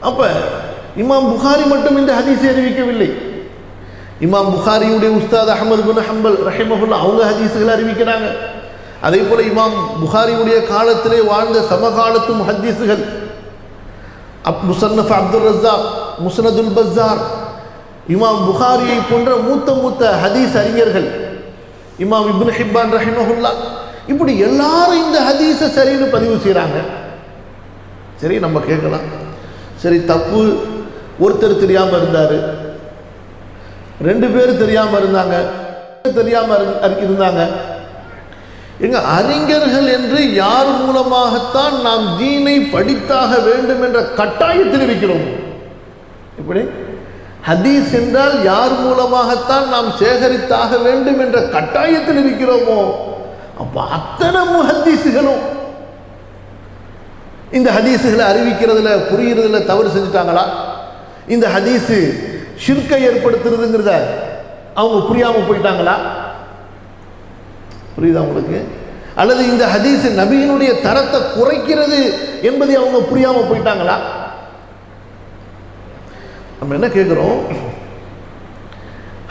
அப்ப இமாம் புகாரி மட்டும் இந்த ஹதீஸை அறிவிக்கவில்லை. இமாம் புகாரியுடைய உஸ்தாத் அஹ்மத் பின் ஹம்பல் ரஹிமஹுல்லாஹ் அவங்க ஹதீஸுகளை அறிவிக்கிறாங்க. அதே போல இமாம் புகாரியுடைய காலத்திலே வாழ்ந்த சமகாலத்து முஹத்தீஸ்கள் முஸன்னஃப் அப்துர் ரஸாக், முஸ்னதுல் பஸார், இமாம் புகாரியை போன்ற மூத்த ஹதீஸ் அறிஞர்கள், இமாம் இப்னு ஹிப்பான் ரஹிமஹுல்லாஹ், இப்படி எல்லாரும் இந்த ஹதீஸை சரின்னு பதிவு செய்கிறாங்க. சரி, நம்ம கேட்கலாம், சரி தப்பு ஒருத்தர் தெரியாமல் இருந்தார், 2 பேர் தெரியாமல் இருந்தாங்க, இருந்தாங்க. எங்க அறிஞர்கள் என்று யார் மூலமாகத்தான் நாம் தீனை படித்தாக வேண்டும் என்ற கட்டாயத்தில் இருக்கிறோம். இப்படி ஹதீஸ் என்றால் யார் மூலமாகத்தான் நாம் சேகரித்தாக வேண்டும் என்ற கட்டாயத்தில் இருக்கிறோமோ, அப்ப அத்தனை முஹத்தீஸ்களும் இந்த ஹதீஸுகளை அறிவிக்கிறதுல புரிகிறதுல தவறு செஞ்சுட்டாங்களா? இந்த ஹதீஸு ஷிர்கை ஏற்படுத்துறதுங்கிறத அவங்க புரியாம போயிட்டாங்களா? புரியுதா உங்களுக்கு? அல்லது இந்த ஹதீஸ் நபியினுடைய தரத்தை குறைக்கிறது என்பதை அவங்க புரியாம போயிட்டாங்களா? நம்ம என்ன கேட்கிறோம்?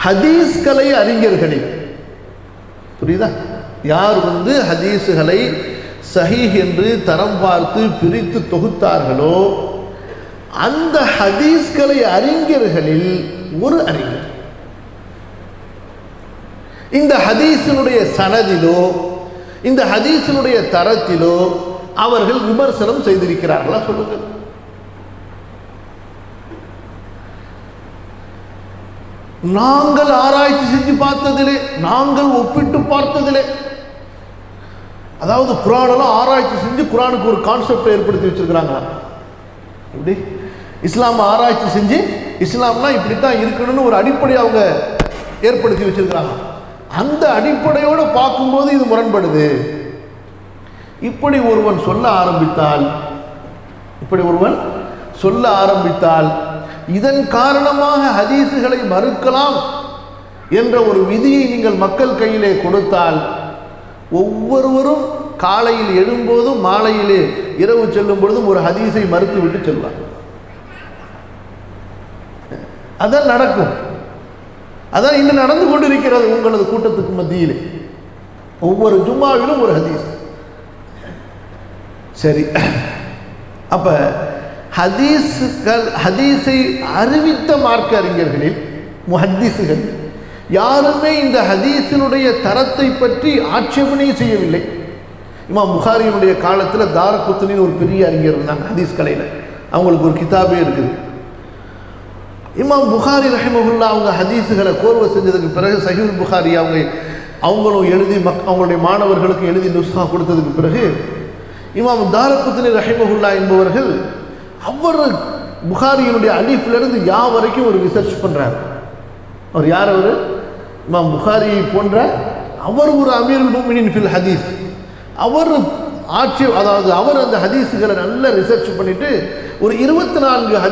ஹதீஸ் கலை அறிஞர்களில் புரியுதா யார் ஹதீஸுகளை சஹீஹ் என்று தரம் பார்த்து பிரித்து தொகுத்தார்களோ அந்த ஹதீஸ் கலை அறிஞர்களில் ஒரு அறிஞர் இந்த ஹதீஸினுடைய சனதிலோ இந்த ஹதீஸினுடைய தரத்திலோ அவர்கள் விமர்சனம் செய்திருக்கிறார்களா? சொல்லுங்க. நாங்கள் ஆராய்ச்சி செஞ்சு பார்த்ததிலே, நாங்கள் ஒப்பிட்டு பார்த்ததிலே, அதாவது குர்ஆனெல்லாம் ஆராய்ச்சி செஞ்சு குர்ஆனுக்கு ஒரு கான்செப்ட் ஏற்படுத்தி வச்சிருக்கிறாங்களா? எப்படி இஸ்லாம் ஆராய்ச்சி செஞ்சு இஸ்லாம்னா இப்படித்தான் இருக்கணும்னு ஒரு அடிப்படை அவங்க ஏற்படுத்தி வச்சிருக்கிறாங்க. அந்த அடிப்படையோடு பார்க்கும்போது இது முரண்படுது. இப்படி ஒருவன் சொல்ல ஆரம்பித்தால் இதன் காரணமாக ஹதீஸுகளை மறுக்கலாம் என்ற ஒரு விதியை நீங்கள் மக்கள் கையிலே கொடுத்தால் ஒவ்வொருவரும் காலையில் எழும்போதும் மாலையிலே இரவு செல்லும் பொழுதும் ஒரு ஹதீஸை மறுத்து விட்டு செல்வார். அதான் நடக்கும். அதான் இன்று நடந்து கொண்டிருக்கிறது உங்களது கூட்டத்துக்கு மத்தியிலே. ஒவ்வொரு ஜும்மாவிலும் ஒரு ஹதீஸ். சரி, அப்ப ஹதீஸை அறிவித்த மார்க்க அறிஞர்களில் முஹத்திஸுகள் யாருமே இந்த ஹதீஸினுடைய தரத்தை பற்றி ஆட்சேபனை செய்யவில்லை. இமாம் புகாரியினுடைய காலத்தில் தாரகுத்னின்னு ஒரு பெரிய அறிஞர் இருந்தாங்க ஹதீஸ் கலையில். அவங்களுக்கு ஒரு கிதாபே இருக்குது. இமாம் புகாரி ரஹிமஹுல்லா அவங்க ஹதீஸுகளை கோர்வை செஞ்சதுக்கு பிறகு சஹீஹுல் புகாரி அவங்களும் எழுதி அவங்களுடைய மாணவர்களுக்கு எழுதி நுஸ்கா கொடுத்ததுக்கு பிறகு இமாம் தாரகுத்னி ரஹிமஹுல்லா என்பவர்கள் அவர் புகாரியினுடைய அலிஃபிலிருந்து யா வரைக்கும் ஒரு ரிசர்ச் பண்ணுறார். அவர் யார்? அவர் இமாம் புகாரியை போன்ற அவர் ஒரு அமீருல் முஃமினீன் ஃபில் ஹதீஸ். அவர் அதாவது அவர் அந்த ஹதீஸுகளை நல்லா ரிசர்ச் பண்ணிட்டு ஒரு 24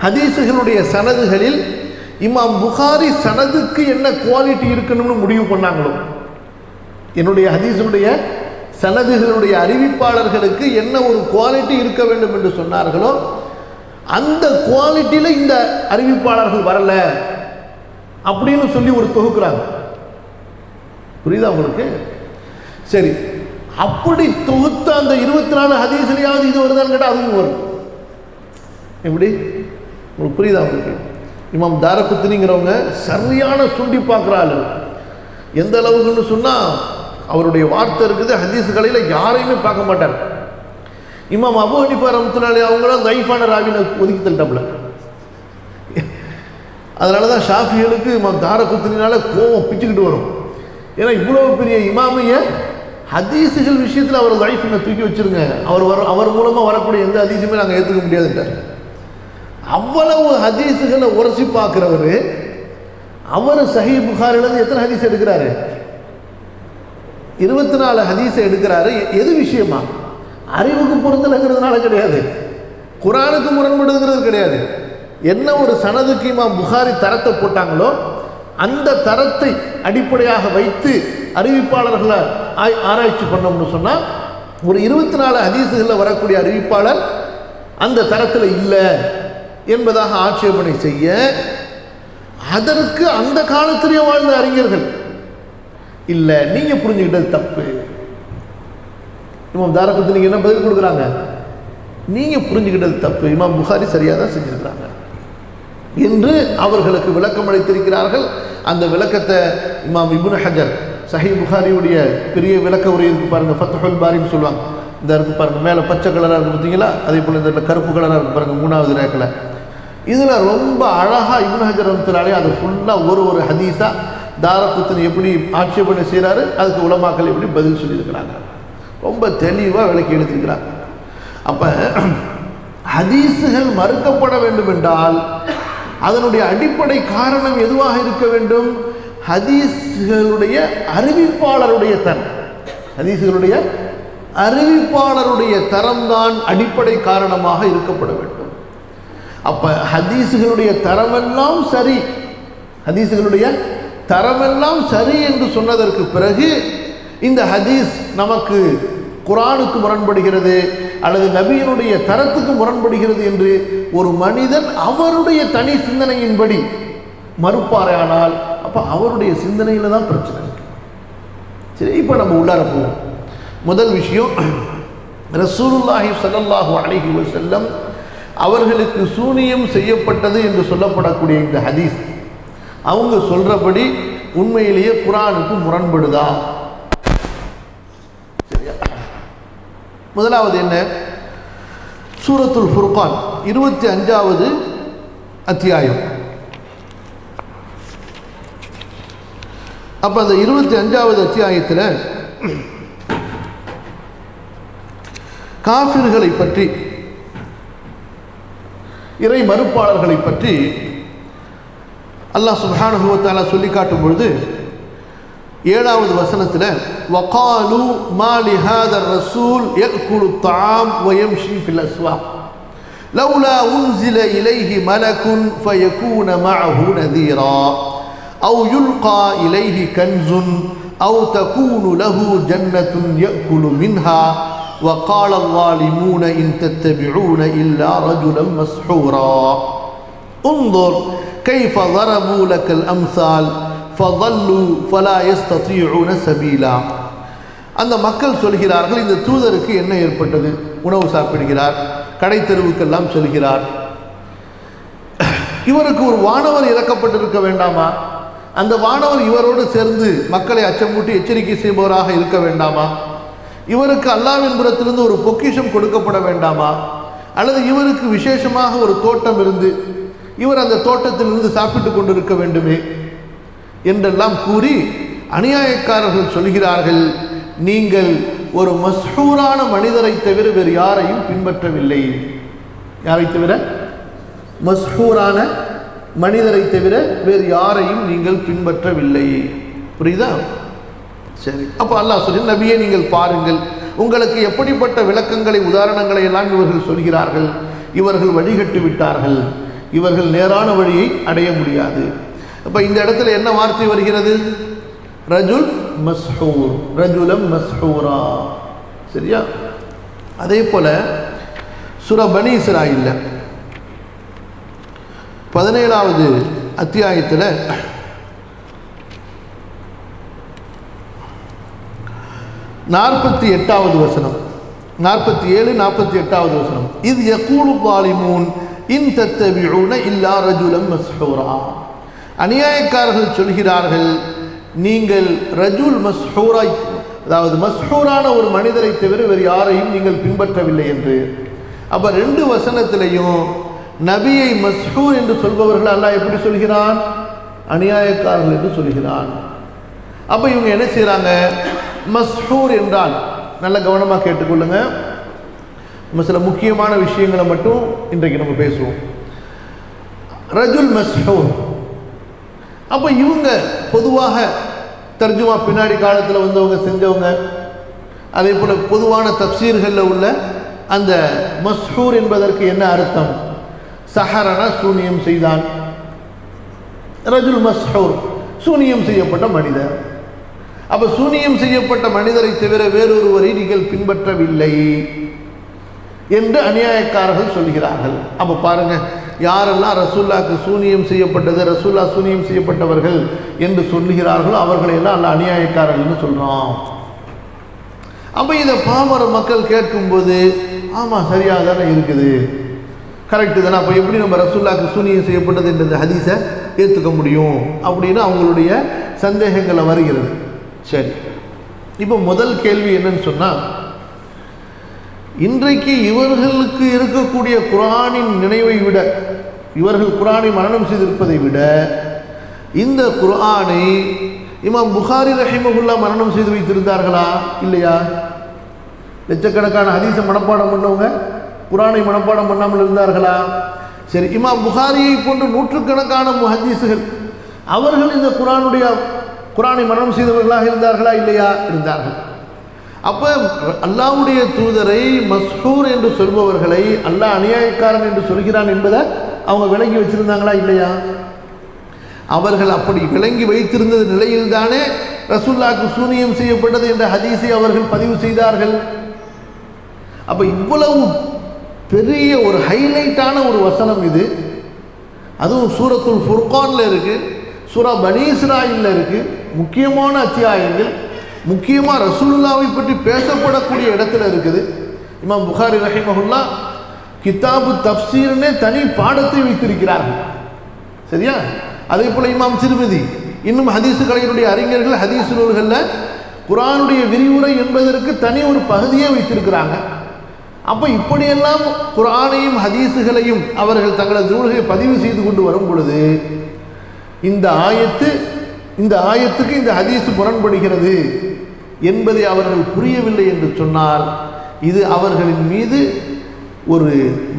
ஹதீஸுகளுடைய சனதுகளில் இமாம் புகாரி சனதுக்கு என்ன குவாலிட்டி இருக்கணும்னு முடிவு பண்ணாங்களோ, என்னுடைய ஹதீஸுடைய சனதுகளுடைய அறிவிப்பாளர்களுக்கு என்ன ஒரு குவாலிட்டி இருக்க வேண்டும் என்று சொன்னார்களோ அந்த குவாலிட்டியில் இந்த அறிவிப்பாளர்கள் வரல அப்படின்னு சொல்லி ஒரு தொகுக்கிறாங்க. புரியுதா உங்களுக்கு? சரி, அப்படி தொகுத்த அந்த 24 ஹதீஸ்லையாவது இது வருதான்னு கேட்டால் அதுவும் வரும். எப்படி உங்களுக்கு புரியுதா உங்களுக்கு? இமாம் தாரகுத்னிங்கிறவங்க சரியான சுண்டி பார்க்குறாள். எந்த அளவுக்குன்னு சொன்னால் அவருடைய வார்த்தை இருக்குது, ஹதீஸ் கலையில் யாரையுமே பார்க்க மாட்டார். இமாம் அபூ ஹனீஃபா ரஹ்மத்துல்லாஹி அவங்களும் தைஃபான ராவினை ஒதுக்கி தள்ளிட்டாப்புல. அதனால தான் ஷாஃபிகளுக்கு இமாம் தாரகுத்னினால கோவம் பிச்சுக்கிட்டு வரும். ஏன்னா இவ்வளோ பெரிய இமாமைய ஹதீஸுகள் விஷயத்தில் அவர் தைஃபினை தூக்கி வச்சுருங்க, அவர் மூலமாக வரக்கூடிய எந்த ஹதீஸுமே நாங்கள் ஏற்றுக்க முடியாதுன்றார். அவ்வளவு ஹதீஸுகளை உரசி பார்க்குறவர் அவர் சஹீஹ் புகாரிலேருந்து எத்தனை ஹதீஸ் எடுக்கிறாரு? 24 ஹதீஸை எடுக்கிறாரு. எது விஷயமா? அறிவுக்கு பொருந்தலைங்கிறதுனால கிடையாது, குர்ஆனுக்கு முரண்படுங்கிறது கிடையாது. என்ன ஒரு சனதுக்கு இமாம் புகாரி தரத்தை போட்டாங்களோ அந்த தரத்தை அடிப்படையாக வைத்து அறிவிப்பாளர்களை ஆராய்ச்சி பண்ணோம்னு சொன்னால் ஒரு 24 ஹதீஸுகளில் வரக்கூடிய அறிவிப்பாளர் அந்த தரத்தில் இல்லை என்பதாக ஆட்சேபனை செய்ய அதற்கு அந்த காலத்திலேயே வாழ்ந்த அறிஞர்கள் இல்லை, நீங்க புரிஞ்சுக்கிட்டது தப்பு. இமாம் தாரகுத்னிக்கு என்ன பதில் கொடுக்குறாங்க? நீங்க புரிஞ்சுக்கிட்டது தப்பு, இமாம் புகாரி சரியாக தான் செஞ்சிருக்கிறாங்க என்று அவர்களுக்கு விளக்கம் அளித்திருக்கிறார்கள். அந்த விளக்கத்தை இமாம் இப்னு ஹஜர் சஹீஹ் புகாரியுடைய பெரிய விளக்க உரை இருக்கு பாருங்க, ஃபத்ஹுல் பாரின்னு சொல்லுவாங்க. இந்த இருக்கு பாருங்க, மேலே பச்சை கலராக இருக்கு பார்த்தீங்களா, அதே போல் இந்த கருப்பு கலராக இருக்கு பாருங்க 3வது ரேக்கில். இதில் ரொம்ப அழகாக இப்னு ஹஜர் ரஹ்மத்துல்லாஹி அதை ஃபுல்லாக ஒரு ஹதீஸாக தாரகுத்னி எப்படி ஆட்சேபனை செய்கிறாரு, அதுக்கு உலமாக்கள் எப்படி பதில் சொல்லியிருக்கிறாங்க, ரொம்ப தெளிவாக விளக்கி எழுதியிருக்கிறாங்க. அப்போ ஹதீஸுகள் மறுக்கப்பட வேண்டும் என்றால் அதனுடைய அடிப்படை காரணம் எதுவாக இருக்க வேண்டும்? ஹதீஸ்களுடைய அறிவிப்பாளருடைய தரம், ஹதீஸ்களுடைய அறிவிப்பாளருடைய தரம்தான் அடிப்படை காரணமாக இருக்கப்பட வேண்டும். அப்ப ஹதீஸ்களுடைய தரமெல்லாம் சரி, ஹதீஸ்களுடைய தரமெல்லாம் சரி என்று சொன்னதற்கு பிறகு இந்த ஹதீஸ் நமக்கு குர்ஆனுக்கு முரண்படுகிறது அல்லது நபியினுடைய தரத்துக்கு முரண்படுகிறது என்று ஒரு மனிதன் அவருடைய தனி சிந்தனையின்படி மறுப்பாரையானால் அப்ப அவருடைய சிந்தனையில தான் பிரச்சனை இருக்கு. சரி, இப்போ நம்ம உள்ளார போவோம். முதல் விஷயம், ரசூலுல்லாஹி ஸல்லல்லாஹு அலைஹி வஸல்லம் அவர்களுக்கு சூனியம் செய்யப்பட்டது என்று சொல்லப்படக்கூடிய இந்த ஹதீஸ் அவங்க சொல்றபடி உண்மையிலேயே குர்ஆனுக்கு முரண்படுதா? சரியா? முதலாவது என்ன? சூரத்துல் ஃபுர்கான் 25வது அத்தியாயம். அப்ப அந்த 25வது அத்தியாயத்தில் காஃபிர்களை பற்றி, இறை மறுப்பாளர்களை பற்றி அல்லாஹ் சுப்ஹானஹு வ தஆலா சொல்லி காட்டும் பொழுது 7வது வசனத்தில் வகாலு மா லிஹாதர் ரசூல் யஅகுலு த்ஆம் வ யம்ஷி ஃபில் அஸ்வாக் லவ்லா உன்ஸில இலைஹி மலகுன் ஃபயகூன மஅஹு நதீரா அவ் யுல்கா இலைஹி கன்ஸுன் அவ் தகூனு லஹு ஜன்னத்துன் யஅகுலு மின்ஹா وقال الظالمون إن تتبعون إلا رجلا مسحورا انظر كيف ضربوا لك الأمثال فضلوا فلا يستطيعون سبيلا. அந்த மக்கள் சொல்கிறார்கள், இந்த தூதருக்கு என்ன ஏற்பட்டது? உணவு சாப்பிடுகிறார், கடை தெருவுக்கெல்லாம் சொல்கிறார், இவருக்கு ஒரு வானவர் இறக்கப்பட்டிருக்க வேண்டாமா? அந்த வானவர் இவரோடு சேர்ந்து மக்களை அச்சமூட்டி எச்சரிக்கை செய்பவராக இருக்க வேண்டாமா? இவருக்கு அல்லாஹ்வின் புறத்திலிருந்து ஒரு பொக்கிஷம் கொடுக்கப்பட வேண்டாமா? அல்லது இவருக்கு விசேஷமாக ஒரு தோட்டம் இருந்து இவர் அந்த தோட்டத்திலிருந்து சாப்பிட்டு கொண்டிருக்க வேண்டுமே என்றெல்லாம் கூறி அநியாயக்காரர்கள் சொல்கிறார்கள், நீங்கள் ஒரு மஸ்ஹூரான மனிதரை தவிர வேறு யாரையும் பின்பற்றவில்லை. யாரை தவிர? மஸ்ஹூரான மனிதரை தவிர வேறு யாரையும் நீங்கள் பின்பற்றவில்லை. புரியுதா? சரி, அப்போ அல்லாஹ் சொல்லி, நபியே நீங்கள் பாருங்கள், உங்களுக்கு எப்படிப்பட்ட விளக்கங்களை உதாரணங்களை எல்லாம் இவர்கள் சொல்கிறார்கள். இவர்கள் வழிகட்டு விட்டார்கள், இவர்கள் நேரான வழியை அடைய முடியாது. அப்போ இந்த இடத்துல என்ன வார்த்தை வருகிறது? ரஜுல் மஸ்ஹூர், ரஜுலம் மஸ்ஹூரா. சரியா? அதே போல சூரா பனி இஸ்ராயீல் 17வது அத்தியாயத்தில் 48வது வசனம், 47 48வது வசனம், இது யகூலு ஸாலிமூன் இன் தத்தபிஊன இல்லா ரஜுலம் மஸ்ஹூரா. அநியாயக்காரர்கள் சொல்கிறார்கள், நீங்கள் ரஜுல் மஸ்ஹூரா, அதாவது மஸ்ஹூரான ஒரு மனிதரை தவிர வேறு யாரையும் நீங்கள் பின்பற்றவில்லை என்று. அப்ப 2 வசனத்திலையும் நபியை மஸ்ஹூர் என்று சொல்பவர்கள் அல்லாஹ் எப்படி சொல்கிறான்? அநியாயக்காரர்கள் என்று சொல்கிறான். அப்ப இவங்க என்ன செய்யறாங்க? மஸ்ஹூர் என்றால், நல்ல கவனமாக கேட்டுக்கொள்ளுங்க, நம்ம சில முக்கியமான விஷயங்களை மட்டும் இன்றைக்கு நம்ம பேசுவோம். ரஜுல் மஸ்ஹூர், அப்ப இவங்க பொதுவாக தர்ஜுமா பின்னாடி காலத்தில் வந்தவங்க செஞ்சவங்க, அதே போல பொதுவான தப்சீர்களில் உள்ள அந்த மஸ்ஹூர் என்பதற்கு என்ன அர்த்தம்? சஹரனா சூனியம் செய்தான், ரஜுல் மஸ்ஹூர் சூனியம் செய்யப்பட்ட மனிதர். அப்ப சூனியம் செய்யப்பட்ட மனிதரை தவிர வேறொருவரை நீங்கள் பின்பற்றவில்லை என்று அநியாயக்காரர்கள் சொல்கிறார்கள். அப்ப பாருங்க, யாரெல்லாம் ரசூல்லாக்கு சூனியம் செய்யப்பட்டது, ரசூல்லா சூனியம் செய்யப்பட்டவர்கள் என்று சொல்லுகிறார்களோ அவர்களையெல்லாம் அல்ல அநியாயக்காரர்கள் சொல்றோம். அப்ப இதை பாமர மக்கள் கேட்கும்போது, ஆமா சரியாக தானே இருக்குது, கரெக்டு தானே, அப்போ எப்படி நம்ம ரசூல்லாக்கு சூனியம் செய்யப்பட்டது என்ற ஹதீஸை ஏற்றுக்க முடியும் அப்படின்னு அவங்களுடைய சந்தேகங்களை வருகிறது. சரி, இப்போ முதல் கேள்வி என்னன்னு சொன்னால், இன்றைக்கு இவர்களுக்கு இருக்கக்கூடிய குர்ஆனின் நினைவை விட இவர்கள் குர்ஆனை மனனம் செய்திருப்பதை விட இந்த குர்ஆனை இமாம் புகாரி ரஹிமஹுல்லாஹ் மனனம் செய்து வைத்திருந்தார்களா இல்லையா? லட்சக்கணக்கான ஹதீஸை மனப்பாடம் பண்ணவங்க குர்ஆனை மனப்பாடம் பண்ணாமல் இருந்தார்களா? சரி, இமாம் புகாரியை போன்ற நூற்றுக்கணக்கான முஹத்தீஸ்கள் அவர்கள் இந்த குர்ஆனை மனனம் செய்தவர்களாக இருந்தார்களா இல்லையா? இருந்தார்கள். அப்ப அல்லாஹ்வுடைய தூதரை மஸ்ஹூர் என்று சொல்பவர்களை அல்லாஹ் அநியாயக்காரன் என்று சொல்கிறான் என்பதை அவங்க விளங்கி வச்சிருந்தாங்களா இல்லையா? அவர்கள் அப்படி விளங்கி வைத்திருந்த நிலையில்தானே ரசூலுல்லாஹ்க்கு சூனியம் செய்யப்பட்டது என்ற ஹதீஸை அவர்கள் பதிவு செய்தார்கள். அப்ப இவ்வளவு பெரிய ஒரு ஹைலைட்டான ஒரு வசனம் இது. அதுவும் சூரத்துல் ஃபுர்கான்ல இருக்கு, சூரா பனி இஸ்ராயில்ல இருக்கு. முக்கியமான அத்தியாயங்கள், முக்கியமாக ரசூலுல்லாஹை பற்றி பேசப்படக்கூடிய இடத்துல இருக்குது. இமாம் புகாரி ரஹிமஹுல்லாஹ் கிதாபு தஃப்சீர்னே தனி பாடத்தை வைத்திருக்கிறார்கள். சரியா? அதே போல இமாம் திர்மிதி இன்னும் ஹதீஸ் கலைஞருடைய அறிஞர்கள் ஹதீஸ் நூல்களில் குர்ஆனுடைய விரிவுரை என்பதற்கு தனி ஒரு பகுதியை வைத்திருக்கிறாங்க. அப்போ இப்படியெல்லாம் குர்ஆனையும் ஹதீஸுகளையும் அவர்கள் தங்களது நூல்களை பதிவு செய்து கொண்டு வரும் பொழுது இந்த ஆயத்துக்கு இந்த ஹதீஸ் முரண்படுகிறது என்பதை அவர்கள் புரியவில்லை என்று சொன்னால் இது அவர்களின் மீது ஒரு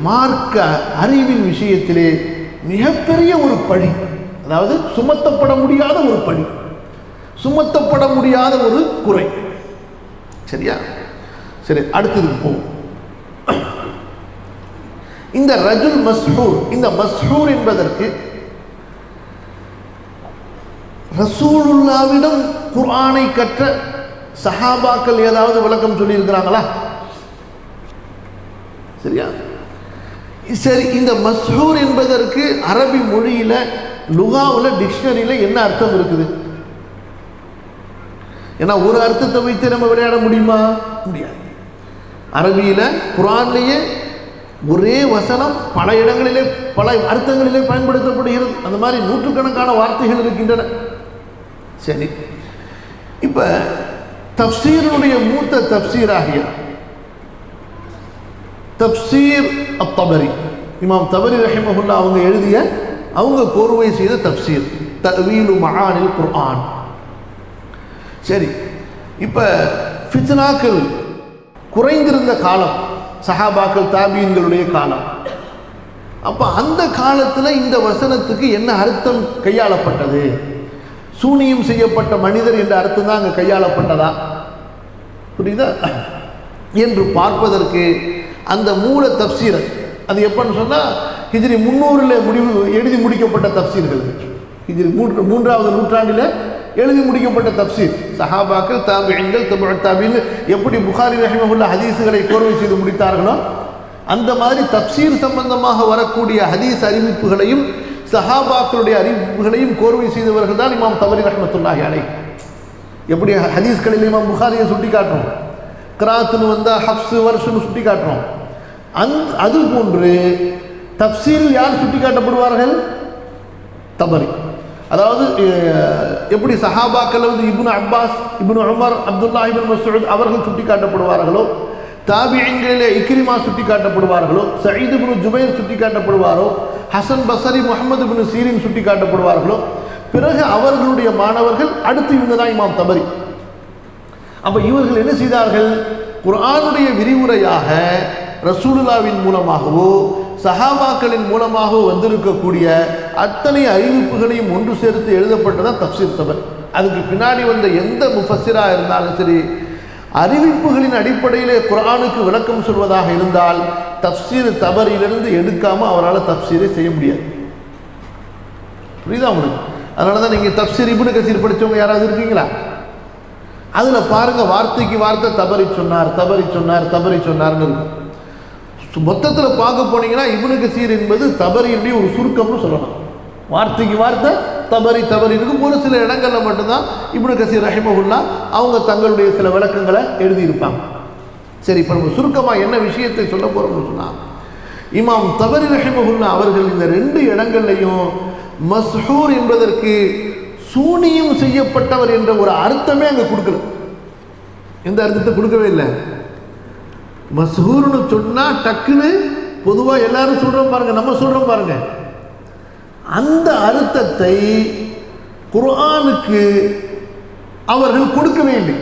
மார்க்க அறிவின் விஷயத்திலே மிகப்பெரிய ஒரு பழி, அதாவது சுமத்தப்பட முடியாத ஒரு பழி, சுமத்தப்பட முடியாத ஒரு குறை. சரியா? சரி, அடுத்தது போவோம். இந்த ரஜுல் மஸ்ஹூர், இந்த மஸ்ஹூர் என்பதற்கு ரசூலுல்லாவிடம் குர்ஆனை கற்ற சஹாபாக்கள் ஏதாவது விளக்கம் சொல்லி இருக்கிறாங்களா? சரியா? சரி, இந்த மஸ்ஹூர் என்பதற்கு அரபி மொழியில லுகாவில் டிக்ஷனரியில என்ன அர்த்தம் இருக்குது? ஏன்னா ஒரு அர்த்தத்தை வைத்து நம்ம விளையாட முடியுமா? முடியாது. அரபியில குர்ஆன்லேயே ஒரே வசனம் பல இடங்களிலே பல அர்த்தங்களிலே பயன்படுத்தப்படுகிறது. அந்த மாதிரி நூற்றுக்கணக்கான வார்த்தைகள் இருக்கின்றன. சரி, இப்ப தஃப்சீருடைய மூத்த தஃப்சீராகிய தஃப்சீர் அத்-தபரி, இமாம் தபரி ரஹிமஹுல்லாஹ் அவங்க எழுதிய, அவங்க கோர்வை செய்த தஃப்சீர் தஅவீலு மஆனில் குர்ஆன். சரி, இப்ப ஃபித்னாக்கள் குறைந்திருந்த காலம் சஹாபாக்கள் தாபீன்களுடைய காலம். அப்ப அந்த காலத்தில் இந்த வசனத்துக்கு என்ன அர்த்தம் கையாளப்பட்டது? சூனியம் செய்யப்பட்ட மனிதர் என்ற அர்த்தம் தான் அங்கே கையாளப்பட்டதா? புரியுதா? என்று பார்ப்பதற்கு அந்த மூல தஃப்சீர் அது எப்பன்னு சொன்னால் ஹிஜ்ரி 300 எழுதி முடிக்கப்பட்ட தஃப்சீர்கள். ஹிஜ்ரி 3வது நூற்றாண்டில் எழுதி முடிக்கப்பட்ட தஃப்சீர். சஹாபாக்கள் தாபிஈன்கள் தபுஉத் தாபிஈன் எப்படி புகாரி ரஹிமஹுல்லாஹ் ஹதீஸுகளை கோர்வை செய்து முடித்தார்களோ அந்த மாதிரி தஃப்சீர் சம்பந்தமாக வரக்கூடிய ஹதீஸ் அறிவிப்புகளையும் சஹாபாக்களுடைய அறிவிப்புகளையும் கோர்வை செய்தவர்கள் தான் இமாம் தபரி ரஹ்மத்துல்லாஹி அலைஹி. எப்படி ஹதீஸ்களில் இமாம் புகாரியை சுட்டி காட்டுறோம், கிராத்துன்னு வந்தால் ஹப்ஸு வர்ஷுன்னு சுட்டி காட்டுறோம், அது போன்று தஃப்சீரில் யார் சுட்டி காட்டப்படுவார்கள்? தபரி. அதாவது எப்படி சஹாபாக்கள் இப்னு அப்பாஸ், இப்னு உமர், அப்துல்லா இப்னு மஸ்ஊத் அவர்கள் சுட்டி காட்டப்படுவார்களோ, தாபிஈன்களிலே இக்ரிமா சுட்டி காட்டப்படுவார்களோ, சயீத் இப்னு ஜுபைர் சுட்டி காட்டப்படுவாரோ, ஹசன் பஸ்ரி, முஹம்மது இப்னு சீரின் சுட்டி காட்டப்படுவார்களோ, பிறகு அவர்களுடைய மாணவர்கள் அடுத்து இவங்க தான் இமாம் தபரி. அப்ப இவர்கள் என்ன செய்தார்கள்? குர்ஆனுடைய விரிவுரையாக ரசூலுல்லாவின் மூலமாகவோ சஹாபாக்களின் மூலமாகவோ வந்திருக்கக்கூடிய அத்தனை அறிவிப்புகளையும் ஒன்று சேர்த்து எழுதப்பட்டதான் தஃப்சீர் தபரி. அதுக்கு பின்னாடி வந்த எந்த முஃபஸ்ஸிரா இருந்தாலும் சரி, அறிவிப்புகளின் அடிப்படையிலே குர்ஆனுக்கு விளக்கம் சொல்வதாக இருந்தால் தஃப்சீர் தபரியிலிருந்து எடுக்காம அவரால் தஃப்சீரை செய்ய முடியாது. புரியுதா உங்களுக்கு? அதனால தான் நீங்கள் தஃப்சீர் இப்னு கஸீர் படித்தவங்க யாராவது இருக்கீங்களா? அதில் பாருங்க, வார்த்தைக்கு வார்த்தை தபரி சொன்னார், தபரி சொன்னார், தபரி சொன்னார்னு இருக்கும். மொத்தத்தில் பார்க்க போனீங்கன்னா இப்னு கஸீர் என்பது தபரியுடைய ஒரு சுருக்கம்னு சொல்லலாம். வார்த்தைக்கு வார்த்தை தபரி தபரி இருக்கும். ஒரு சில இடங்களில் மட்டும்தான் இப்னு கஸீர் ரஹிமஹுல்லாஹ் அவங்க தங்களுடைய சில விளக்கங்களை எழுதியிருப்பாங்க. சரி, இப்போ நம்ம சுருக்கமாக என்ன விஷயத்தை சொல்ல போகிறோம்னு சொன்னால், இமாம் தபரி ரஹிமஹுல்லாஹ் அவர்கள் இந்த 2 இடங்கள்லையும் மஸ்ஹூர் என்பதற்கு சூனியம் செய்யப்பட்டவர் என்ற ஒரு அர்த்தமே அங்கே கொடுக்கல. எந்த அர்த்தத்தை கொடுக்கவே இல்லை. மஸ்ஹூர்னு சொன்னால் டக்குன்னு பொதுவாக எல்லாரும் சொல்கிறோம் பாருங்க, நம்ம சொல்கிறோம் பாருங்க, அந்த அர்த்தத்தை குர்ஆனுக்கு அவர்கள் கொடுக்கவே இல்லை.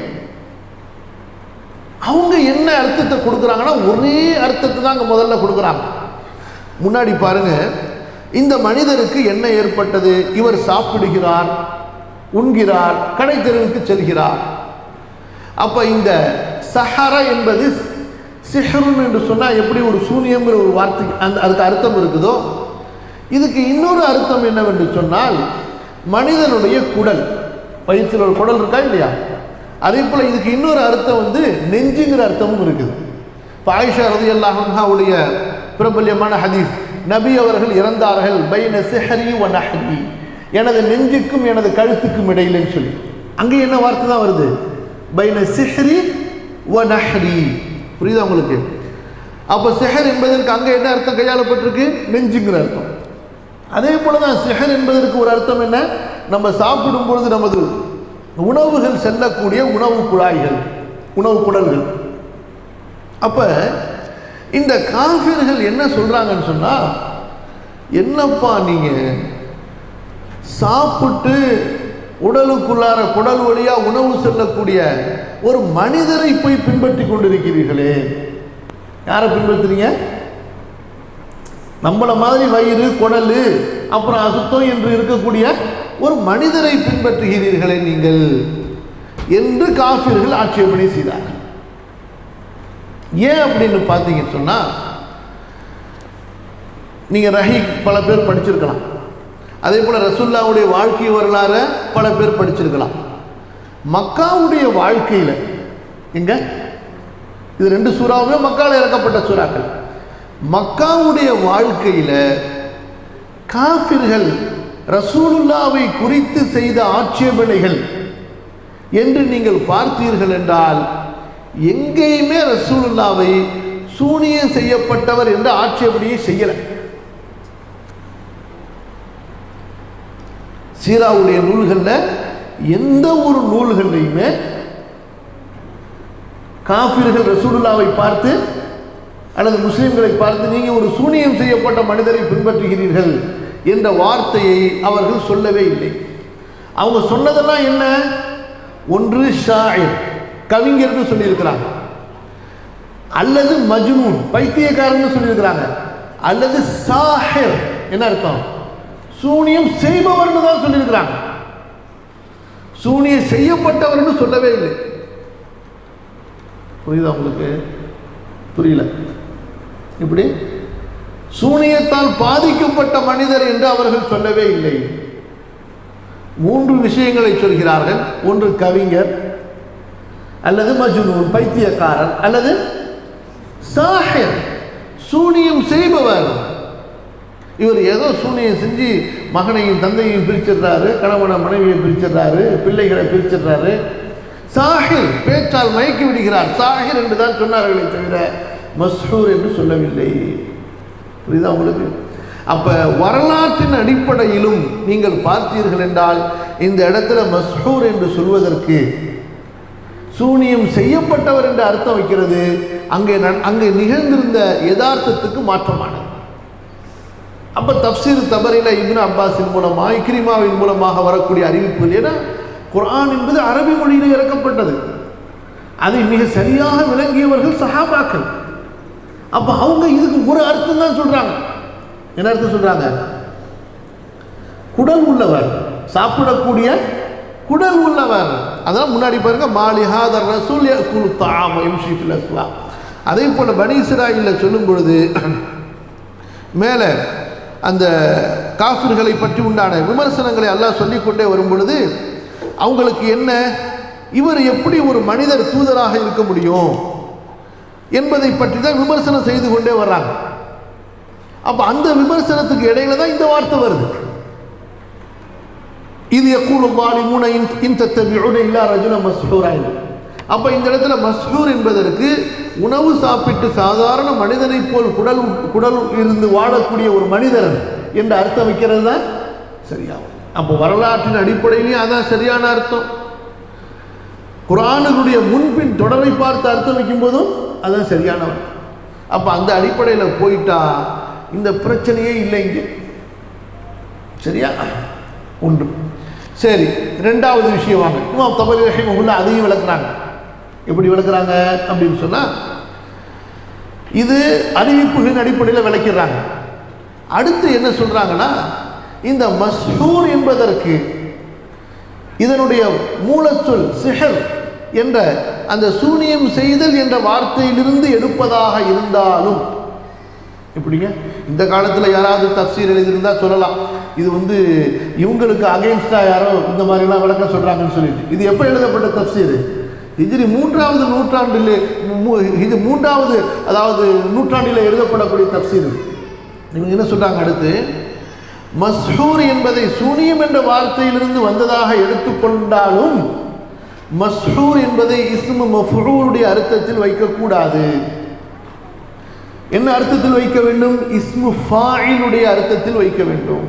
அவங்க என்ன அர்த்தத்தை கொடுக்குறாங்கன்னா ஒரே அர்த்தத்தை தான் அங்கே முதல்ல கொடுக்குறாங்க. முன்னாடி பாருங்க, இந்த மனிதருக்கு என்ன ஏற்பட்டது? இவர் சாப்பிடுகிறார், உண்கிறார், கடை தெருவுக்கு செல்கிறார். அப்ப இந்த சஹர என்பது சிஹ்ருன் என்று சொன்னால் எப்படி ஒரு சூனியம்ங்கிற ஒரு வார்த்தை அதுக்கு அர்த்தம் இருக்குதோ, இதுக்கு இன்னொரு அர்த்தம் என்னவென்று சொன்னால் மனிதனுடைய குடல், வயிற்றில் ஒரு குடல் இருக்கா இல்லையா, அதே போல இதுக்கு இன்னொரு அர்த்தம் வந்து நெஞ்சுங்கிற அர்த்தமும் இருக்குது. இப்போ ஆயிஷா ரலியல்லாஹு அன்ஹாவுடைய பிரபல்யமான ஹதீஸ், நபி அவர்கள் இறந்தார்கள் பைன சிஹ்ரி வ நஹ்ரி, எனது நெஞ்சுக்கும் எனது கழுத்துக்கும் இடையிலன்னு சொல்லி. அங்கே என்ன வார்த்தை தான் வருது? பைன சிஹ்ரி வ நஹ்ரி. புரியுதா உங்களுக்கு? அப்போ சிஹர் என்பதற்கு அங்கே என்ன அர்த்தம் கையாளப்பட்டிருக்கு? நெஞ்சுங்கிற அர்த்தம். அதே போல தான் சிஹர் என்பதற்கு ஒரு அர்த்தம் என்ன? நம்ம சாப்பிடும் பொழுது நமது உணவுகள் செல்லக்கூடிய உணவு குழாய்கள், உணவு குடல்கள். அப்ப இந்த காஃபிர்கள் என்ன சொல்றாங்கன்னு சொன்னா, என்னப்பா நீங்க சாப்பிட்டு உடலுக்குள்ளார குடல் வழியா உணவு செல்லக்கூடிய ஒரு மனிதரை போய் பின்பற்றி கொண்டிருக்கிறீர்களே. யாரை பின்பற்றுறீங்க? நம்மள மாதிரி வயிறு, குடல், அப்புறம் அசுத்தம் என்று இருக்கக்கூடிய ஒரு மனிதரை பின்பற்றுகிறீர்களே நீங்கள் என்று காஃபிர்கள் ஆட்சேபனை செய்தார்கள். ஏன் அப்படின்னு பார்த்தீங்கன்னு சொன்னா, நீங்க ரஹீக் பல பேர் படிச்சிருக்கலாம், அதே போல ரசூலுல்லாஹ்வுடைய வாழ்க்கை வரலாறு பல பேர் படிச்சிருக்கலாம். மக்காவுடைய வாழ்க்கையில் எங்க இது 2 சூறாவுமே மக்காவில் இறக்கப்பட்ட சூறாக்கள். மக்காவுடைய வாழ்க்கையில் காஃபிர்கள் ரசூலுல்லாவை குறித்து செய்த ஆட்சேபனைகள் என்று நீங்கள் பார்த்தீர்கள் என்றால் எங்கேயுமே ரசூலுல்லாவை சூனியம் செய்யப்பட்டவர் என்ற ஆட்சேபனையை செய்யல. சீராவுடைய நூல்களில் எந்த ஒரு நூல்களையுமே காஃபிர்கள் ரசூலுல்லாவை பார்த்து அல்லது முஸ்லிம்களை பார்த்து நீங்க ஒரு சூனியம் செய்யப்பட்ட மனிதரை பின்பற்றுகிறீர்கள் என்ற வார்த்தையை அவர்கள் சொல்லவே இல்லை. அவங்க சொன்னதெல்லாம் என்ன? ஒன்று ஷாயிர், கவிஞர்னு சொல்லியிருக்கிறாங்க, அல்லது மஜ்னூன், பைத்தியக்காரன்னு சொல்லியிருக்கிறாங்க, அல்லது சாஹிர், என்ன அர்த்தம்? சூனியம் செய்பவர்னு தான் சொல்லியிருக்கிறாங்க. சூனியம் செய்யப்பட்டவர்னு சொல்லவே இல்லை. புரியுதா உங்களுக்கு? புரியல? இப்படி சூனியத்தால் பாதிக்கப்பட்ட மனிதர் என்று அவர்கள் சொல்லவே இல்லை. 3 விஷயங்களை சொல்கிறார்கள். ஒன்று கவிஞர், அல்லது மஜ்னூன், பைத்தியக்காரர், அல்லது சாஹிர், சூனியம் செய்பவர். இவர் ஏதோ சூனியம் செஞ்சு மகனையும் தந்தையும் பிரிச்சிடுறாரு, கணவனை மனைவியை பிரிச்சிடுறாரு, பிள்ளைகளை பிரிச்சிடுறாரு. சாஹிர், பேச்சால் மயக்கி விடுகிறார், சாஹிர் என்று தான் சொன்னார்களே தவிர மஸ்ஹூர் என்று சொல்லவில்லை. புரியுதா உங்களுக்கு? அப்ப வரலாற்றின் அடிப்படையிலும் நீங்கள் பார்த்தீர்கள் என்றால் இந்த இடத்துல மஸ்ஹூர் என்று சொல்வதற்கு சூனியம் செய்யப்பட்டவர் என்ற அர்த்தம் வைக்கிறது அங்கே நிகழ்ந்திருந்த யதார்த்தத்துக்கு மாற்றமானது. அப்ப தப்சீர் தபரில இப்னு அப்பாஸின் மூலமா, இக்ரிமாவின் மூலமாக வரக்கூடிய அறிவிப்புகள், ஏன்னா குர்ஆன் என்பது அரபி மொழியில் இறக்கப்பட்டது, அதை மிக சரியாக விளங்கியவர்கள் சஹாபாக்கள். அப்ப அவங்க இதுக்கு ஒரு அர்த்தம் தான் சொல்றாங்க. என்ன அர்த்தம் சொல்றாங்க? குடல் உள்ளவர், சாப்பிடக்கூடிய குடல் உள்ளவர். அதெல்லாம் முன்னாடி பாருங்க, மாலிஹாதர் ரசூல் யகுலு தஆம யம்ஷி ஃபில் அஸ்வாக். அதே போல பனி இஸ்ராயீல் சொல்லும் பொழுது மேல அந்த காஃபிர்களை பற்றி உண்டான விமர்சனங்களை அல்லாஹ் சொல்லிக்கொண்டே வரும் பொழுது அவங்களுக்கு என்ன, இவர் எப்படி ஒரு மனிதர் தூதராக இருக்க முடியும் என்பதை பற்றி தான் விமர்சனம் செய்து கொண்டே வர்றாங்க. அப்ப அந்த விமர்சனத்துக்கு இடையில தான் இந்த வார்த்தை வருது, இது யகூலு ஸாலிமூன இன் தத்தபிஊன இல்லா ரஜுலன் மஸ்ஹூரா. அப்ப இந்த இடத்துல மஸ்ஹூர் என்பதற்கு உணவு சாப்பிட்டு சாதாரண மனிதனை போல் குடல் இருந்து வாழக்கூடிய ஒரு மனிதர் என்ற அர்த்தம் வைக்கிறது தான் சரியாகும். அப்போ வரலாற்றின் அடிப்படையிலேயே அதான் சரியான அர்த்தம். குர்ஆனுடைய முன்பின் தொடரை பார்த்து அர்த்தம் வைக்கும் போதும் அதான் சரியான அர்த்தம். அப்ப அந்த அடிப்படையில் போயிட்டா இந்த பிரச்சனையே இல்லை. இங்கே சரியா? ஒன்று. சரி, ரெண்டாவது விஷயம் வாங்க. இமாம் தபரி ரஹிமஹுல்லாஹ் அதையும் விளக்குறாங்க. எப்படி விளக்குறாங்க அப்படின்னு சொன்னால், இது அறிவிப்புகளின் அடிப்படையில் விளக்கிறாங்க. அடுத்து என்ன சொல்றாங்கன்னா, இந்த மஸ்ஹூர் என்பதற்கு இதனுடைய மூலச்சொல் சிஹர் என்ற அந்த சூனியம் செய்தல் என்ற வார்த்தையிலிருந்து எடுப்பதாக இருந்தாலும், எப்படிங்க இந்த காலத்தில் யாராவது தஃசீர் எழுதியிருந்தா சொல்லலாம், இது இவங்களுக்கு அகைன்ஸ்டா யாரோ இந்த மாதிரிலாம் விளக்கம் சொல்றாங்கன்னு சொல்லிட்டு. இது எப்போ எழுதப்பட்ட தஃசீர்? ஹிஜ்ரி 3வது நூற்றாண்டில், இது 3வது அதாவது நூற்றாண்டில் எழுதப்படக்கூடிய தஃசீர். இவங்க என்ன சொல்றாங்க அடுத்து, மஸ்ஹூர் என்பதை சூனியம் என்ற வார்த்தையிலிருந்து வந்ததாக எடுத்துக்கொண்டாலும் மஸ்ஹூர் என்பதை இஸ்மு மஃஊலுடைய அர்த்தத்தில் வைக்கக்கூடாது. என்ன அர்த்தத்தில் வைக்க வேண்டும்? இஸ்மு ஃபாயிலுடைய அர்த்தத்தில் வைக்க வேண்டும்.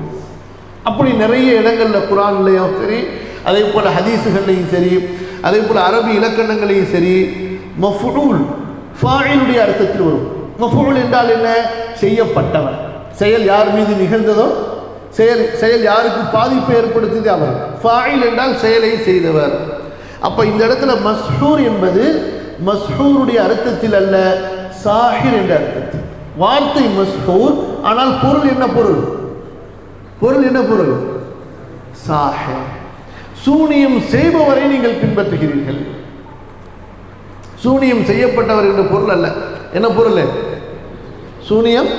அப்படி நிறைய இடங்கள்ல குர்ஆன்லயும் சரி, அதே போல ஹதீஸுகள்லையும் சரி, அதே போல அரபி இலக்கணங்களையும் சரி, மஃஊல் ஃபாயிலுடைய அர்த்தத்தில் வரும். மஃஊல் என்றால் என்ன? செய்யப்பட்டவர். செயல் யார் மீது நிகழ்ந்ததோ, செயல் யாருக்கு பாதிப்பை ஏற்படுத்தியது அவர். ஃபாயில் என்றால் செயலை செய்தவர். அப்ப இந்த இடத்துல மஸ்ஹூர் என்பது மஸ்ஹூருடைய அர்த்தத்தில் அல்ல, சாஹிர் என்ற அர்த்தத்தில். வார்த்தை மஸ்ஹூர், ஆனால் பொருள் என்ன பொருள்? பொருள் என்ன பொருள்? சாஹிர். சூனியம் செய்பவரை நீங்கள் பின்பற்றுகிறீர்கள். சூனியம் செய்யப்பட்டவர் என்ற பொருள் அல்ல. என்ன பொருள்? சூனியம்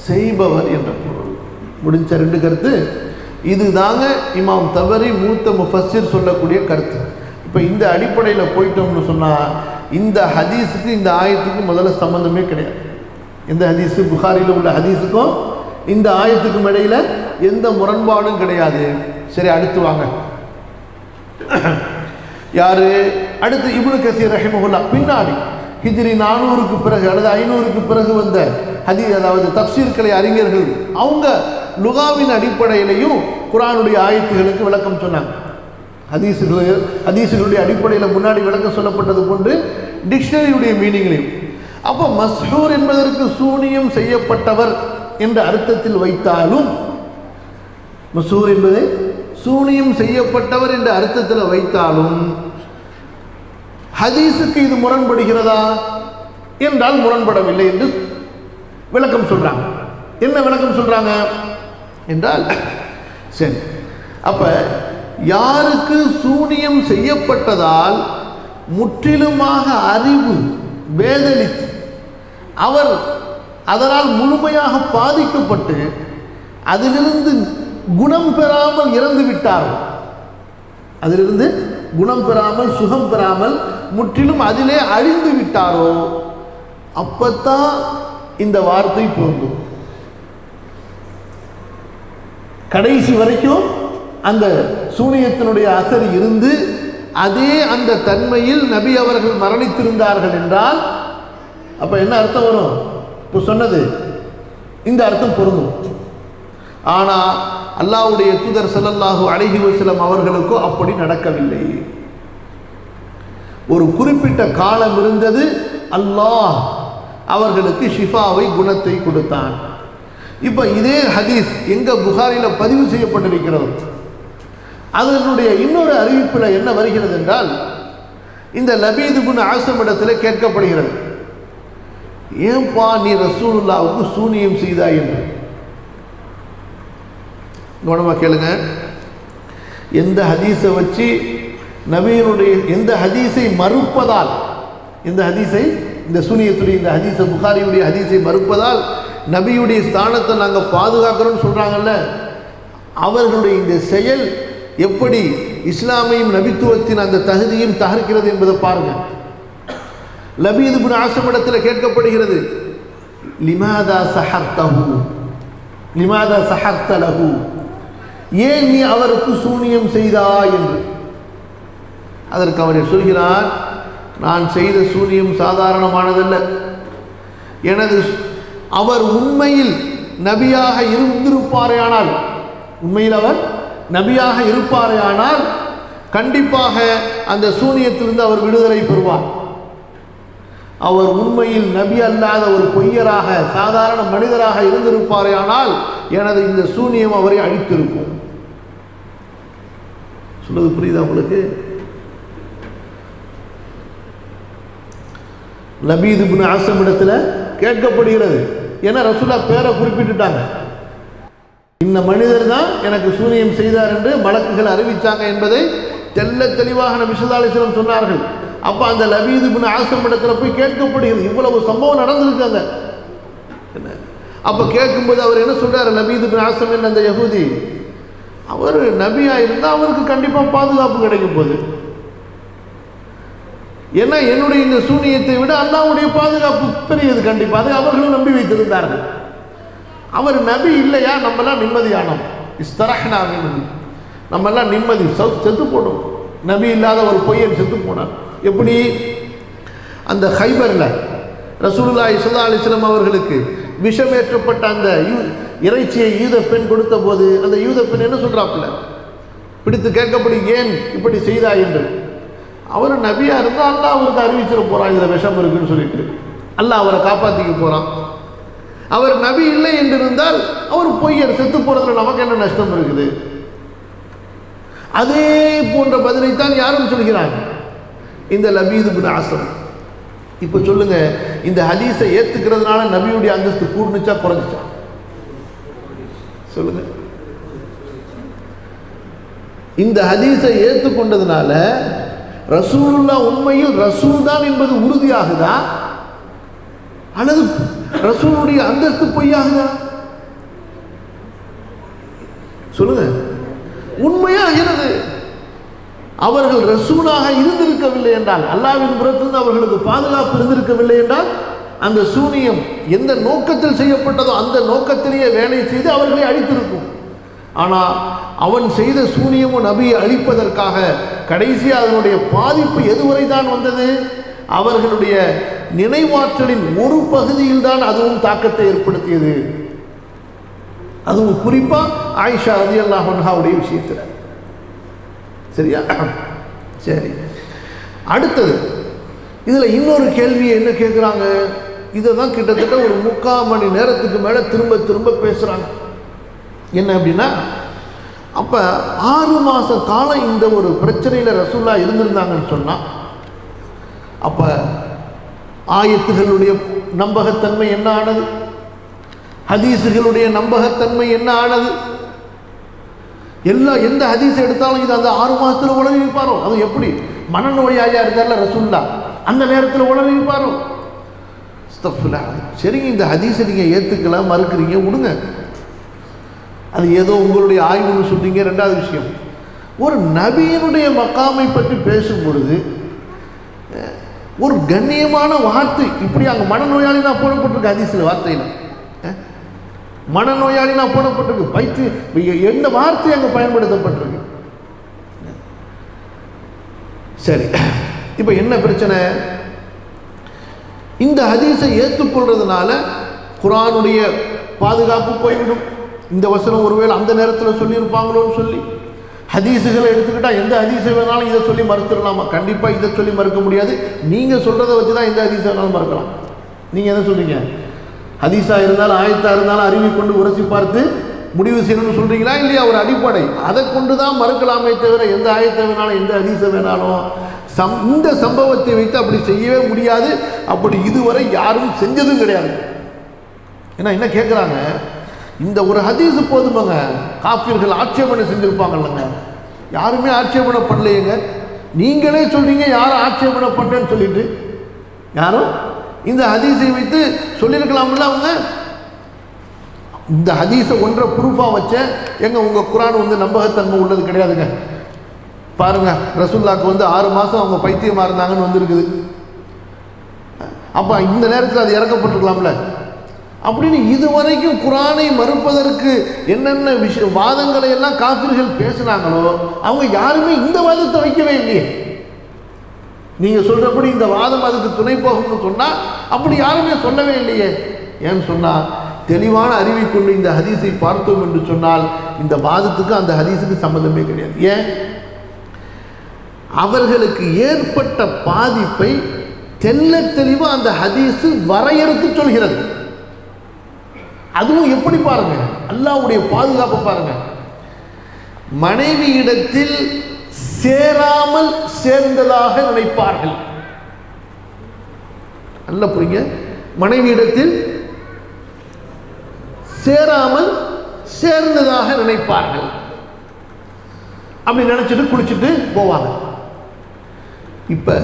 செய்பவர் என்ற பொருள். முடிஞ்ச ரெண்டு கருத்து இதுதாங்க இமாம் தபரி மூத்த முஃபஸ்ஸிர் சொல்லக்கூடிய கருத்து. இப்போ இந்த அடிப்படையில் போயிட்டோம்னு சொன்னால், இந்த ஹதீஸுக்கு இந்த ஆயத்துக்கு முதல்ல சம்பந்தமே கிடையாது. இந்த ஹதீஸு புகாரியில் உள்ள ஹதீஸுக்கும் இந்த ஆயத்துக்கும் இடையில எந்த முரண்பாடும் கிடையாது. சரி, அடுத்து வாங்க. யாரு அடுத்து? இப்னு கஸீர் ரஹிமஹுல்லாஹ் பின்னாடி ஹிஜ்ரி 400க்கு பிறகு அல்லது 500க்கு பிறகு வந்த ஹதீஸ், அதாவது தஃப்சீர்களை அறிஞர்கள் அவங்க லுகாவின் அடிப்படையிலையும் குர்ஆனுடைய ஆயத்துகளுக்கு விளக்கம் சொன்னாங்க. ஹதீஸுகளுடைய அடிப்படையில் முன்னாடி விளக்கம் சொல்லப்பட்டது போன்று டிக்ஷனரியுடைய மீனிங்லையும். அப்போ மஸ்ஹூர் என்பதற்கு சூனியம் செய்யப்பட்டவர் என்ற அர்த்தத்தில் வைத்தாலும், மஸ்ஹூர் என்பது சூனியம் செய்யப்பட்டவர் என்ற அர்த்தத்தில் வைத்தாலும் ஹதீஸுக்கு இது முரண்படுகிறதா என்றால் முரண்படவில்லை என்று விளக்கம் சொல்றாங்க. என்ன விளக்கம் சொல்றாங்க என்றால், சரி, அப்ப யாருக்கு சூனியம் செய்யப்பட்டதால் முற்றிலுமாக அறிவு வேதளித்து அவர் அதனால் முழுமையாக பாதிக்கப்பட்டு அதிலிருந்து குணம் பெறாமல் இறந்து விட்டார், அதிலிருந்து குணம் பெறாமல் சுகம் பெறாமல் முற்றிலும் அதிலே அழிந்து விட்டாரோ, அப்பத்தான் இந்த வார்த்தை பொருந்தும். கடைசி வரைக்கும் அந்த சூனியத்தினுடைய அசர் இருந்து அதே அந்த தன்மையில் நபி அவர்கள் மரணித்திருந்தார்கள் என்றால் அப்ப என்ன அர்த்தம் வரும்? இப்போ சொன்னது இந்த அர்த்தம் பொருந்தும். ஆனா அல்லாஹ்வுடைய தூதர் ஸல்லல்லாஹு அலைஹி வஸல்லம் அவர்களுக்கோ அப்படி நடக்கவில்லை. ஒரு குறிப்பிட்ட காலம் இருந்தது, அல்லாஹ் அவர்களுக்கு ஷிஃபாவை குணத்தை கொடுத்தான். இப்ப இதே ஹதீஸ் எங்க புகாரில பதிவு செய்யப்பட்டிருக்கிறது. அதனுடைய இன்னொரு அறிவிப்பில் என்ன வருகிறது என்றால், இந்த லபீத் இப்னு ஆஸம் இடத்தில் கேட்கப்படுகிறது, ஏன்பா நீ ரசூலுல்லாஹ்வுக்கு சூனியம் செய்தாய் என்று. கவனமா கேளுங்க. எந்த ஹதீஸை வச்சு நபியினுடைய எந்த ஹதீஸை மறுப்பதால், எந்த ஹதீஸை இந்த சூனியத்துடைய இந்த ஹதீஸை புகாரியுடைய ஹதீஸை மறுப்பதால் நபியுடைய ஸ்தானத்தை நாங்கள் பாதுகாக்கிறோம்னு சொல்றாங்கல்ல, அவர்களுடைய இந்த செயல் எப்படி இஸ்லாமையும் நபித்துவத்தின் அந்த தகுதியும் தகர்க்கிறது என்பதை பாருங்க. லபீத் இப்னு ஆஸம் இடத்தில் கேட்கப்படுகிறது, லிமாதா சஹர்தஹு, லிமாதா சஹர்த லஹு, ஏன் நீ அவருக்கு சூனியம் செய்தாய் என்று. அதற்கு அவர் சொல்கிறார், நான் செய்த சூனியம் சாதாரணமானதல்ல. அவர் உண்மையில் நபியாக இருந்திருப்பாரேயானால், உண்மையில் அவர் நபியாக இருப்பாரேயானால் கண்டிப்பாக அந்த சூனியத்திலிருந்து அவர் விடுதலை பெறுவார். அவர் உண்மையில் நபி அல்லாத ஒரு பொய்யராக சாதாரண மனிதராக இருந்திருப்பாரேயானால் எனது இந்த சூனியம் அவரை அழித்திருக்கும். சொல்றது புரியுதா உங்களுக்கு? லபீத் இப்னு ஆஸம் இடத்துல கேட்கப்படுகிறது. ஏன்னா ரசூலுல்லாஹ் பேரை குறிப்பிட்டுட்டாங்க. இந்த மனிதர் தான் எனக்கு சூனியம் செய்தார் என்று மலக்குகள் அறிவிச்சாங்க என்பதை தெல்ல தெளிவாக நபி ஸல்லல்லாஹு அலைஹி வஸல்லம் சொன்னார்கள். அப்ப அந்த லபீத் இப்னு ஆஸம் இடத்துல போய் கேட்கப்படுகிறது. இவ்வளவு சம்பவம் நடந்திருக்காங்க. அப்ப கேட்கும்போது அவர் என்ன சொல்றாரு? லபீத் இப்னு ஆஸம் என்ற அந்த யஹூதி, அவர் நபியா இருந்தால் அவருக்கு கண்டிப்பா பாதுகாப்பு கிடைக்கும் போது. ஏன்னா என்னுடைய இந்த சூனியத்தை விட அல்லாஹ்வுடைய பாதுகாப்பு பெரியது கண்டிப்பாக. அதை அவர்களும் நம்பி வைத்திருந்தார்கள். அவர் நபி இல்லையா, நம்மெல்லாம் நிம்மதியானோம். இஸ்தரஹ்னா மின்ஹு, நம்மெல்லாம் நிம்மதி. செத்து போடும். நபி இல்லாத ஒரு பொய்யன் செத்து போனார். எப்படி? அந்த ஹைபர்ல ரசூலுல்லாஹி ஸல்லல்லாஹு அலைஹி வஸல்லம் அவர்களுக்கு விஷமேற்றப்பட்ட அந்த இறைச்சியை யூத பெண் கொடுத்த போது அந்த யூத பெண் என்ன சொல்றாப்புல? பிடித்து கேட்கப்படி, ஏன் இப்படி செய்தாய் என்று. அவர் நபியா இருந்தால் அல்லாஹ் அவருக்கு அறிவிச்சிட போறான் இதுல விஷம் இருக்குன்னு சொல்லிட்டு. அல்லாஹ் அவரை காப்பாத்திக்க போறான். அவர் நபி இல்லை என்று இருந்தால் அவர் பொய்யர், செத்து போறதுல நமக்கு என்ன நஷ்டம் இருக்குது? அதே போன்ற பதிலைத்தான் யாரும் சொல்கிறாங்க, இந்த லபீத் இப்னு ஆஸம். இப்ப சொல்லுங்க, இந்த ஹதீஸை ஏத்துக்கிறதுனால நபியுடைய அந்தஸ்து கூர்ந்துச்சா குறைஞ்சிச்சா? சொல்லுங்க. இந்த ஹதீஸை ஏற்றுக்கொண்டதுனால ரசூலுல்லாஹ் உண்மையில் ரசூல் தான் என்பது உறுதியாகுதா, அல்லது ரசூலுடைய அந்தஸ்து பொய்யாகுதா? சொல்லுங்க. உண்மையாகிறது. அவர்கள் ரசூலாக இருந்திருக்கவில்லை என்றால், அல்லாஹ்வின் புறத்திலிருந்து அவர்களுக்கு பாதுகாப்பு இருந்திருக்கவில்லை என்றால், அந்த சூனியம் எந்த நோக்கத்தில் செய்யப்பட்டதோ அந்த நோக்கத்திலேயே வேலை செய்து அவர்களை அழித்திருக்கும். ஆனால் அவன் செய்த சூனியமும் நபியை அழிப்பதற்காக கடைசியாக அதனுடைய பாதிப்பு எதுவரை தான் வந்தது? அவர்களுடைய நினைவாற்றலின் ஒரு பகுதியில் தான் அதுவும் தாக்கத்தை ஏற்படுத்தியது. அதுவும் குறிப்பா ஆயிஷா ரலியல்லாஹு அன்ஹாவுடைய விஷயத்தில். சரியா? சரி. அடுத்தது இதுல இன்னொரு கேள்வியை என்ன கேட்குறாங்க? இதை தான் கிட்டத்தட்ட ஒரு 3/4 மணி நேரத்துக்கு மேலே திரும்ப திரும்ப பேசுறாங்க. என்ன அப்படின்னா, அப்ப 6 மாச காலம் இந்த ஒரு பிரச்சனையில ரசூலுல்லாஹ் இருந்திருந்தாங்கன்னு சொன்னா, அப்ப ஆயத்துகளுடைய நம்பகத்தன்மை என்ன ஆனது? ஹதீஸுகளுடைய நம்பகத்தன்மை என்ன ஆனது? எந்த ஹதீஸ் எடுத்தாலும் இது அந்த 6 மாசத்துல உளறி வைப்பாரோ. அது எப்படி? மனநோயாளியா இருந்தால ரசூலுல்லாஹ் அந்த நேரத்தில் உளறி வைப்பாரோ? சரிங்க, இந்த ஹதீஸை நீங்க ஏத்துக்கலாம், மறுக்கிறீங்க, விடுங்க. அது ஏதோ உங்களுடைய ஆய்வுன்னு சொல்றீங்க. ரெண்டாவது விஷயம், ஒரு நபியினுடைய மக்காமை பற்றி பேசும் பொழுது ஒரு கண்ணியமான வார்த்தை, இப்படி அங்கே மனநோயாளி நான் போடப்பட்டிருக்கு ஹதீஸ்ல, வார்த்தையில் மனநோயாளி நான் போடப்பட்டிருக்கு, பைத்தியம், எந்த வார்த்தை அங்கே பயன்படுத்தப்பட்டிருக்கு. சரி, இப்போ என்ன பிரச்சனை? இந்த ஹதீஸை ஏற்றுக்கொள்றதுனால குர்ஆனுடைய பாதுகாப்பு போய்விடும். இந்த வசனம் ஒருவேளை அந்த நேரத்தில் சொல்லியிருப்பாங்களோன்னு சொல்லி ஹதீஸுகளை எடுத்துக்கிட்டா எந்த ஹதீஸை வேணாலும் இதை சொல்லி மறுத்துடலாமா? கண்டிப்பாக இதை சொல்லி மறுக்க முடியாது. நீங்கள் சொல்கிறத வச்சு தான் எந்த ஹதீஸை வேணாலும் மறுக்கலாம். நீங்கள் என்ன சொல்றீங்க? ஹதீஸாக இருந்தாலும் ஆயத்தாக இருந்தாலும் அறிவை கொண்டு உரசி பார்த்து முடிவு செய்யணும்னு சொல்கிறீங்களா இல்லையா? ஒரு அடிப்படை, அதை கொண்டு தான் மறுக்கலாமே தவிர எந்த ஆயத்தை வேணாலும் எந்த ஹதீஸை வேணாலும் இந்த சம்பவத்தை வைத்து அப்படி செய்யவே முடியாது. அப்படி இதுவரை யாரும் செஞ்சதும் கிடையாது. ஏன்னா என்ன கேட்குறாங்க, இந்த ஒரு ஹதீஸ் போதுமாங்க, காஃபிர்கள் ஆட்சேபனை செஞ்சிருப்பாங்கல்லங்க. யாருமே ஆட்சேபனை பண்ணலையேங்க. நீங்களே சொல்றீங்க யாரும் ஆட்சேபனை பண்ணேன்னு சொல்லிட்டு. யாரும் இந்த ஹதீஸை வைத்து சொல்லியிருக்கலாம்ல அவங்க. இந்த ஹதீஸை ஒன்றை ப்ரூஃபாக வச்ச எங்க உங்க குர்ஆன் வந்து நம்பகத்தன்மை உள்ளது கிடையாதுங்க. பாருங்க, ரசூலுல்லாஹ்க்கு 6 மாதம் அவங்க பைத்தியமாக இருந்தாங்கன்னு வந்திருக்குது. அப்போ இந்த நேரத்தில் அது இறக்கப்பட்டிருக்கலாம்ல. அப்படின்னு இதுவரைக்கும் குர்ஆனை மறுப்பதற்கு என்னென்ன வாதங்களை எல்லாம் காஃபிர்கள் பேசினாங்களோ அவங்க யாருமே இந்த வாதத்தை வைக்கவே இல்லையே. நீங்க சொல்றபடி இந்த வாதம் அதுக்கு துணை போகும்னு சொன்னா அப்படி யாருமே சொல்லவே இல்லையே. ஏன்னு சொன்னா தெளிவான அறிவை கொண்டு இந்த ஹதீஸை பார்த்தோம் என்று சொன்னால் இந்த வாதத்துக்கு அந்த ஹதீஸுக்கு சம்பந்தமே கிடையாது. ஏன்? அவர்களுக்கு ஏற்பட்ட பாதிப்பை தெல்ல தெளிவா அந்த ஹதீஸ் வரையறுத்து சொல்கிறது. அதுவும் எப்படி பாருங்க, அல்லாஹ்வுடைய பாதுகாப்பை பாருங்க. மனைவியிடத்தில் சேராமல் சேர்ந்ததாக நினைப்பார்கள். நல்ல புரியுங்க, மனைவியிடத்தில் சேராமல் சேர்ந்ததாக நினைப்பார்கள். அப்படி நினைச்சிட்டு குளிச்சுட்டு போவாங்க. இப்ப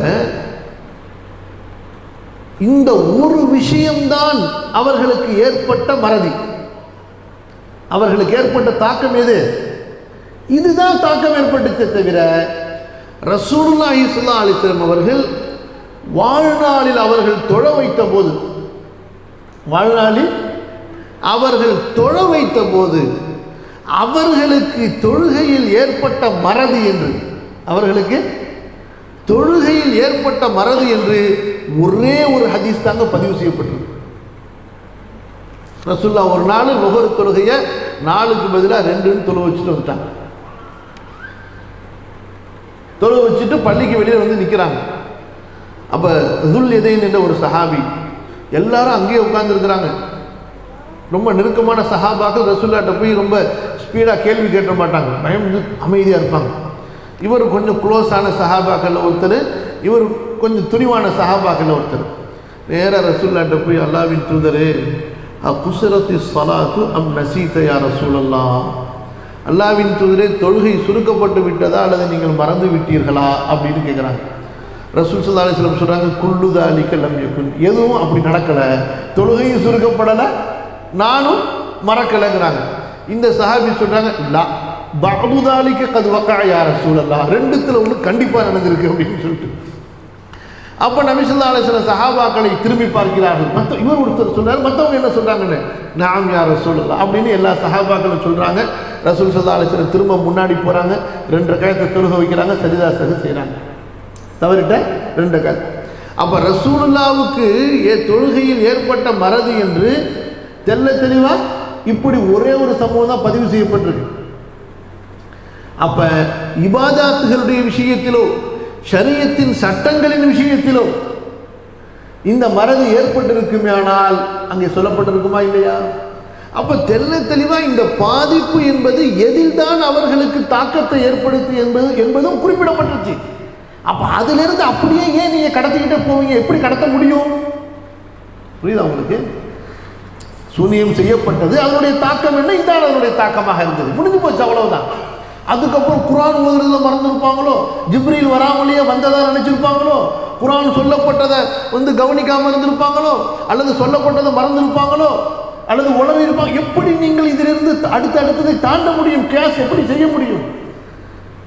இந்த ஒரு விஷயம்தான் அவர்களுக்கு ஏற்பட்ட மறதி, அவர்களுக்கு ஏற்பட்ட தாக்கம். எது? இதுதான் தாக்கம் ஏற்பட்டுச்சே தவிர ரசூலுல்லாஹி ஸல்லல்லாஹு அலைஹி வஸல்லம் அவர்கள் வாழ்நாளில் அவர்கள் தொழ வைத்த போது, வாழ்நாளில் அவர்கள் தொழ வைத்த போது அவர்களுக்கு தொழுகையில் ஏற்பட்ட மறதி என்று, அவர்களுக்கு தொழுகையில் ஏற்பட்ட மறதி என்று ஒரே ஒரு ஹதீஸ் தாங்க பதிவு செய்யப்பட்டிருக்கு. ரசூலுல்லாஹ் ஒரு நாள் லுஹர் தொழுகையை 4க்கு பதிலாக 2ன்னு தொழு வச்சுட்டு வந்துட்டாங்க. தொழு வச்சுட்டு பள்ளிக்கு வெளியே வந்து நிற்கிறாங்க. அப்போ துல் எதைன் என்ற ஒரு சஹாபி, எல்லாரும் அங்கேயே உட்கார்ந்துருக்கிறாங்க. ரொம்ப நெருக்கமான சஹாபாக்கள் ரசூலுல்லாஹ்ட்ட போய் ரொம்ப ஸ்பீடாக கேள்வி கேட்க மாட்டாங்க, பயம் அமைதியாக இருப்பாங்க. இவர் கொஞ்சம் க்ளோஸான சஹாபாக்கள் ஒருத்தர், இவர் கொஞ்சம் துணிவான சஹாபாக்கள் ஒருத்தர். நேராக ரசூலுல்லாஹ்ட்ட போய் அல்லாஹ்வின் தூதரே குஸ்ரத்தி ஸலாத்து அம் நஸீத யா ரசூலல்லாஹ், அல்லாஹ்வின் தூதரே தொழுகை சுருக்கப்பட்டு விட்டதா அல்லது நீங்கள் மறந்து விட்டீர்களா அப்படின்னு கேட்குறாங்க. ரசூல் ஸல்லல்லாஹு அலைஹி வஸல்லம் சொல்கிறாங்க, குல்லு தாலிக லம் யகுன், எதுவும் அப்படி நடக்கலை, தொழுகையும் சுருக்கப்படலை, நானும் மறக்கலைங்கிறாங்க. இந்த சஹாபி சொல்கிறாங்க, லா பஅது தாலிக கத் வகஅ யா ரசூலல்லாஹ், ரெண்டுத்தில் ஒன்று கண்டிப்பாக நடந்திருக்கு அப்படின்னு சொல்லிட்டு. அப்போ நபி ஸல்லல்லாஹு அலைஹி வஸல்லம் சஹாபாக்களை திரும்பி பார்க்கிறார்கள். இவர் ஒருத்தர் சொல்றாரு, மற்றவங்க என்ன சொல்றாங்கன்னு, நாம் யா ரசூலல்லாஹ் அப்படின்னு எல்லா சஹாபாக்களும் சொல்றாங்க. ரசூல் ஸல்லல்லாஹு அலைஹி வஸல்லம் திரும்ப முன்னாடி போறாங்க, 2 ரக்காயத்தை தொழுகை வைக்கிறாங்க, சரிதா சஹு செய்கிறாங்க, தவறிட்ட 2 ரக்காயத். அப்போ ரசூலுல்லாஹ்வுக்கு தொழுகையில் ஏற்பட்ட மறதி என்று தெல்ல தெளிவா இப்படி ஒரே ஒரு சம்பவம் தான் பதிவு செய்யப்பட்டிருக்கு. அப்ப இபாதாத்துகளுடைய விஷயத்திலோ ஷரியத்தின் சட்டங்களின் விஷயத்திலோ இந்த மறதி ஏற்பட்டிருக்குமே, ஆனால் அங்கே சொல்லப்பட்டிருக்குமா இல்லையா? அப்ப தெல்ல தெளிவா இந்த பாதிப்பு என்பது எதில் தான் அவர்களுக்கு தாக்கத்தை ஏற்படுத்தி என்பதும் குறிப்பிடப்பட்டுச்சு. அப்ப அதுல இருந்து அப்படியே ஏன் நீங்க கடத்திக்கிட்டே போவீங்க? எப்படி கடத்த முடியும்? புரியுதா உங்களுக்கு? சூனியம் செய்யப்பட்டது, அதனுடைய தாக்கம் என்ன, இதான் அதனுடைய தாக்கமாக இருந்தது, முடிஞ்சு போச்சு, அவ்வளவுதான். அதுக்கப்புறம் குர்ஆன் ஓதுறதுல மறந்துருப்பாங்களோ, ஜிப்ரீல் வராமலேயே வந்ததா நினைச்சிருப்பாங்களோ, குர்ஆன் சொல்லப்பட்டதை கவனிக்காம இருந்திருப்பாங்களோ, அல்லது சொல்லப்பட்டதை மறந்துருப்பாங்களோ, அல்லது உளறி இருப்பாங்க. எப்படி நீங்கள் இதிலிருந்து அடுத்ததை தாண்ட முடியும்? கியாஸ் எப்படி செய்ய முடியும்?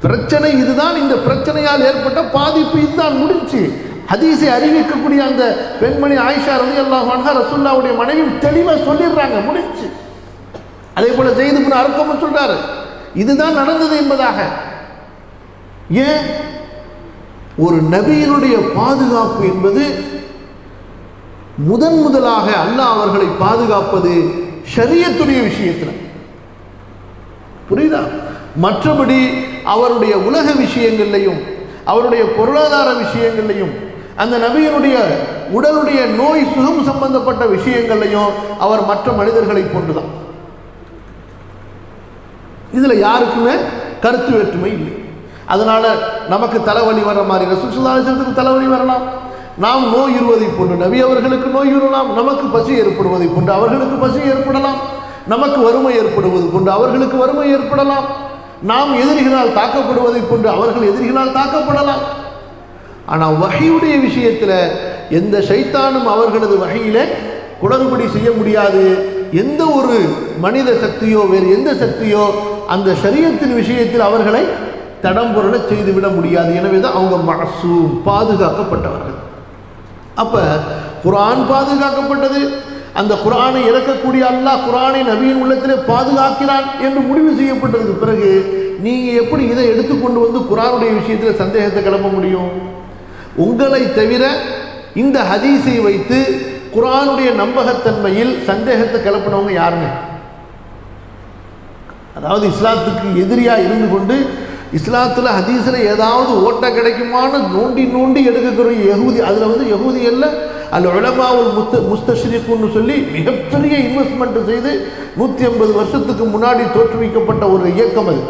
பிரச்சனை இதுதான். இந்த பிரச்சனையால் ஏற்பட்ட பாதிப்பு இதுதான், முடிஞ்சு. ஹதீஸை அறிவிக்கக்கூடிய அந்த பெண்மணி ஆயிஷா ரலியல்லாஹு அன்ஹா ரசூலுல்லாஹ்வுடைய மனைவி தெளிவா சொல்லிடுறாங்க, முடிஞ்சு. அதே போல ஸைத் இப்னு அர்கம் சொல்றாரு, இதுதான் நடந்தது என்பதாக. ஏன்? ஒரு நபியினுடைய பாதுகாப்பு என்பது முதலாக அல்லாஹ் அவர்களை பாதுகாப்பது ஷரியத்துடைய விஷயத்தில், புரியுதா? மற்றபடி அவருடைய உலக விஷயங்கள்லையும் அவருடைய பொருளாதார விஷயங்கள்லையும் அந்த நபியினுடைய உடலுடைய நோய் சுகம் சம்பந்தப்பட்ட விஷயங்கள்லையும் அவர் மற்ற மனிதர்களை போன்றுதான். இதுல யாருக்குமே கருத்து வேற்றுமை இல்லை. அதனால நமக்கு தலைவலி வர மாதிரி ரசூல் ஸல்லல்லாஹு அலைஹி வஸல்லம் தலைவலி வரலாம், நாம் நோய் இருவதை போன்று நபி அவர்களுக்கு நோய் வரலாம், நமக்கு பசி ஏற்படுவதை போன்று அவர்களுக்கு பசி ஏற்படலாம், நமக்கு வறுமை ஏற்படுவது போன்று அவர்களுக்கு வறுமை ஏற்படலாம், நாம் எதிரிகளால் தாக்கப்படுவதை போன்று அவர்கள் எதிரிகளால் தாக்கப்படலாம். ஆனால் வஹீயுடைய விஷயத்தில் எந்த ஷைத்தானும் அவர்களது வஹீயிலே குளறுபடி செய்ய முடியாது. எந்த ஒரு மனித சக்தியோ வேறு எந்த சக்தியோ அந்த ஷரியத்தின் விஷயத்தில் அவர்களை தடம்புரள செய்துவிட முடியாது. எனவே தான் அவங்க மஅசூம், பாதுகாக்கப்பட்டவர்கள். அப்ப குர்ஆன் பாதுகாக்கப்பட்டது. அந்த குர்ஆனை இறக்கக்கூடிய அல்லாஹ் குர்ஆனை நபியின் உள்ளத்திலே பாதுகாக்கிறான் என்று முடிவு செய்யப்பட்டதுக்கு பிறகு நீங்க எப்படி இதை எடுத்துக்கொண்டு வந்து குர்ஆனுடைய விஷயத்தில் சந்தேகத்தை கிளப்ப முடியும்? உங்களை தவிர இந்த ஹதீஸை வைத்து குர்ஆனுடைய நம்பகத்தன்மையில் சந்தேகத்தை கிளப்பினவங்க யாருங்க? அதாவது இஸ்லாத்துக்கு எதிரியா இருந்து கொண்டு இஸ்லாத்துல ஹதீஸ்ல ஏதாவது ஓட்ட கிடைக்குமான்னு நோண்டி நோண்டி எடுக்கக்கூடிய யகூதி, அதுல யகூதி அல்ல, அல் உலமாவுல் முஸ்தஷ்ரிக்குன்னு சொல்லி மிகப்பெரிய இன்வெஸ்ட்மெண்ட் செய்து 150 வருஷத்துக்கு முன்னாடி தோற்றுவிக்கப்பட்ட ஒரு இயக்கம் அது,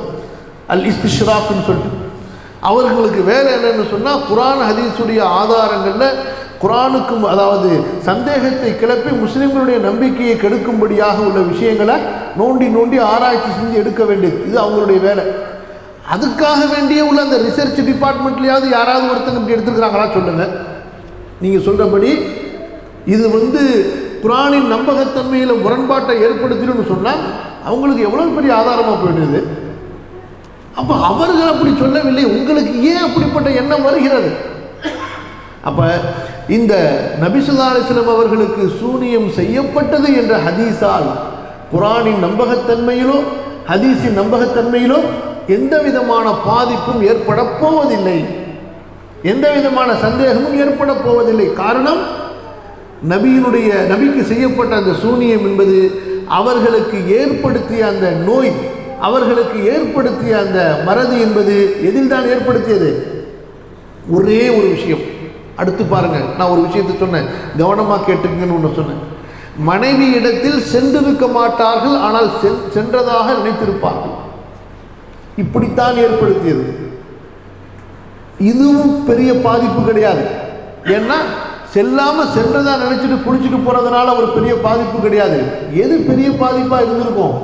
அல் இஸ்திஷ்ராக்னு சொல்லிட்டு. அவர்களுக்கு வேலை என்னன்னு சொன்னால் குர்ஆன் ஹதீஸுடைய ஆதாரங்களில் குர்ஆனுக்கும் அதாவது சந்தேகத்தை கிளப்பி முஸ்லிம்களுடைய நம்பிக்கையை கெடுக்கும்படியாக உள்ள விஷயங்களை நோண்டி நோண்டி ஆராய்ச்சி செஞ்சு எடுக்க வேண்டியது இது அவங்களுடைய வேலை. அதுக்காக வேண்டிய உள்ள அந்த ரிசர்ச் டிபார்ட்மெண்ட்லையாவது யாராவது ஒருத்தங்க இப்படி எடுத்துருக்கிறாங்களா சொல்லுங்க. நீங்கள் சொல்கிறபடி இது குர்ஆனின் நம்பகத்தன்மையில் முரண்பாட்டை ஏற்படுத்திடும்னு சொன்னால் அவங்களுக்கு எவ்வளோ பெரிய ஆதாரமாக போயிடுது. அப்போ அவர்கள் அப்படி சொல்லவில்லை, உங்களுக்கு ஏன் அப்படிப்பட்ட எண்ணம் வருகிறது? அப்போ இந்த நபி ஸல்லல்லாஹு அலைஹி வஸல்லம் அவர்களுக்கு சூனியம் செய்யப்பட்டது என்ற ஹதீஸால் குர்ஆனின் நம்பகத்தன்மையிலோ ஹதீஸின் நம்பகத்தன்மையிலோ எந்த விதமான பாதிப்பும் ஏற்பட போவதில்லை, எந்த விதமான சந்தேகமும் ஏற்பட போவதில்லை. காரணம், நபிக்கு செய்யப்பட்ட அந்த சூனியம் என்பது அவர்களுக்கு ஏற்படுத்திய அந்த நோய், அவர்களுக்கு ஏற்படுத்திய அந்த மறதி என்பது எதில் தான் ஏற்படுத்தியது? ஒரே ஒரு விஷயம். அடுத்து பாருங்க, நான் ஒரு விஷயத்தை சொன்னேன், கவனமாக கேட்டுக்கங்கன்னு ஒன்று சொன்னேன். மனைவி இடத்தில் சென்றிருக்க மாட்டார்கள், ஆனால் சென்றதாக நினைத்திருப்பார்கள். இப்படித்தான் ஏற்படுத்தியது. இதுவும் பெரிய பாதிப்பு கிடையாது. ஏன்னா செல்லாம சென்றதா நினைச்சிட்டு குளிச்சுட்டு போறதுனால ஒரு பெரிய பாதிப்பு கிடையாது. எது பெரிய பாதிப்பா இருந்திருக்கும்?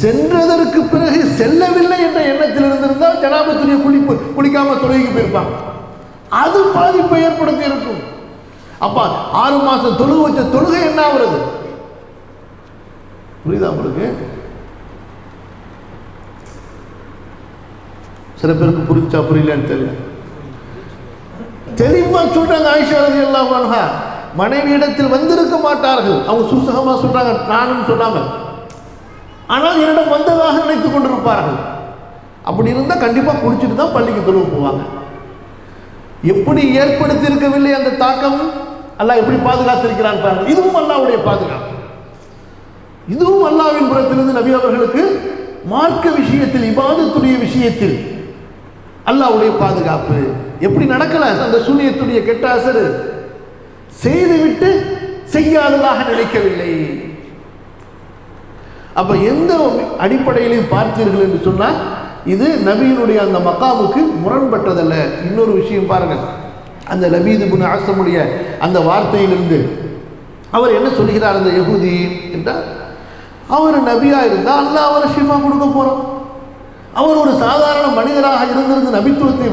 சென்றதற்கு பிறகு செல்லவில்லை என்ற எண்ணத்தில் இருந்திருந்தால் ஜனாபத்துடைய குளிக்காம தொழுகைக்கு போயிருப்பாங்க, அது பாதிப்பை ஏற்படுத்தி இருக்கும். அப்ப 6 மாசம் தொழுகை வச்ச தொழுகை என்ன ஆகுறது? புரியுதா உங்களுக்கு? சில பேருக்கு புரிஞ்சா புரியலன்னு தெரியல. தெளிவா சொல்றாங்க ஆயிஷா ரலியல்லாஹு அன்ஹா, மனைவி இடத்தில் வந்திருக்க மாட்டார்கள். அவங்க சுசகமா சொல்றாங்க, நானும் சொல்லாம, ஆனால் என்னிடம் வந்ததாக நினைத்துக் கொண்டிருப்பார்கள். அப்படி இருந்தால் கண்டிப்பா குடிச்சிட்டு தான் பள்ளிக்கு தொழுவ போவாங்க. எப்படி ஏற்படுத்தி இருக்கவில்லை அந்த தாக்கம்? அல்லாஹ் எப்படி பாதுகாத்திருக்கிறான் பாருங்கள். இதுவும் அல்லாஹ்வுடைய பாதுகாப்பு, இதுவும் அல்லாஹ்வின் புறத்திலிருந்து நபி அவர்களுக்கு மார்க்க விஷயத்தில், இபாதத்துடைய விஷயத்தில் அல்லாஹ்வுடைய பாதுகாப்பு. எப்படி நடக்கல அந்த சூனியத்துடைய கெட்ட அசரு? செய்துவிட்டு செய்யாததாக நினைக்கவில்லை. அப்ப எந்த அடிப்படையிலையும் பார்த்தீர்கள் என்று சொன்னால் இது நபியினுடைய அந்த மகாமுக்கு முரண்பட்டதல்ல. இன்னொரு விஷயம் பாருங்கள், அந்த லபீத் இப்னு ஆஸமுடைய அந்த வார்த்தையிலிருந்து அவர் என்ன சொல்கிறார்? அந்த யஹூதி என்றால், அவர் நபியா இருந்தால் அல்லாஹ் அவரை ஷிஃபா கொடுக்க போறோம். அவர் ஒரு சாதாரண மனிதராக இருந்திருந்து நபித்துவத்தை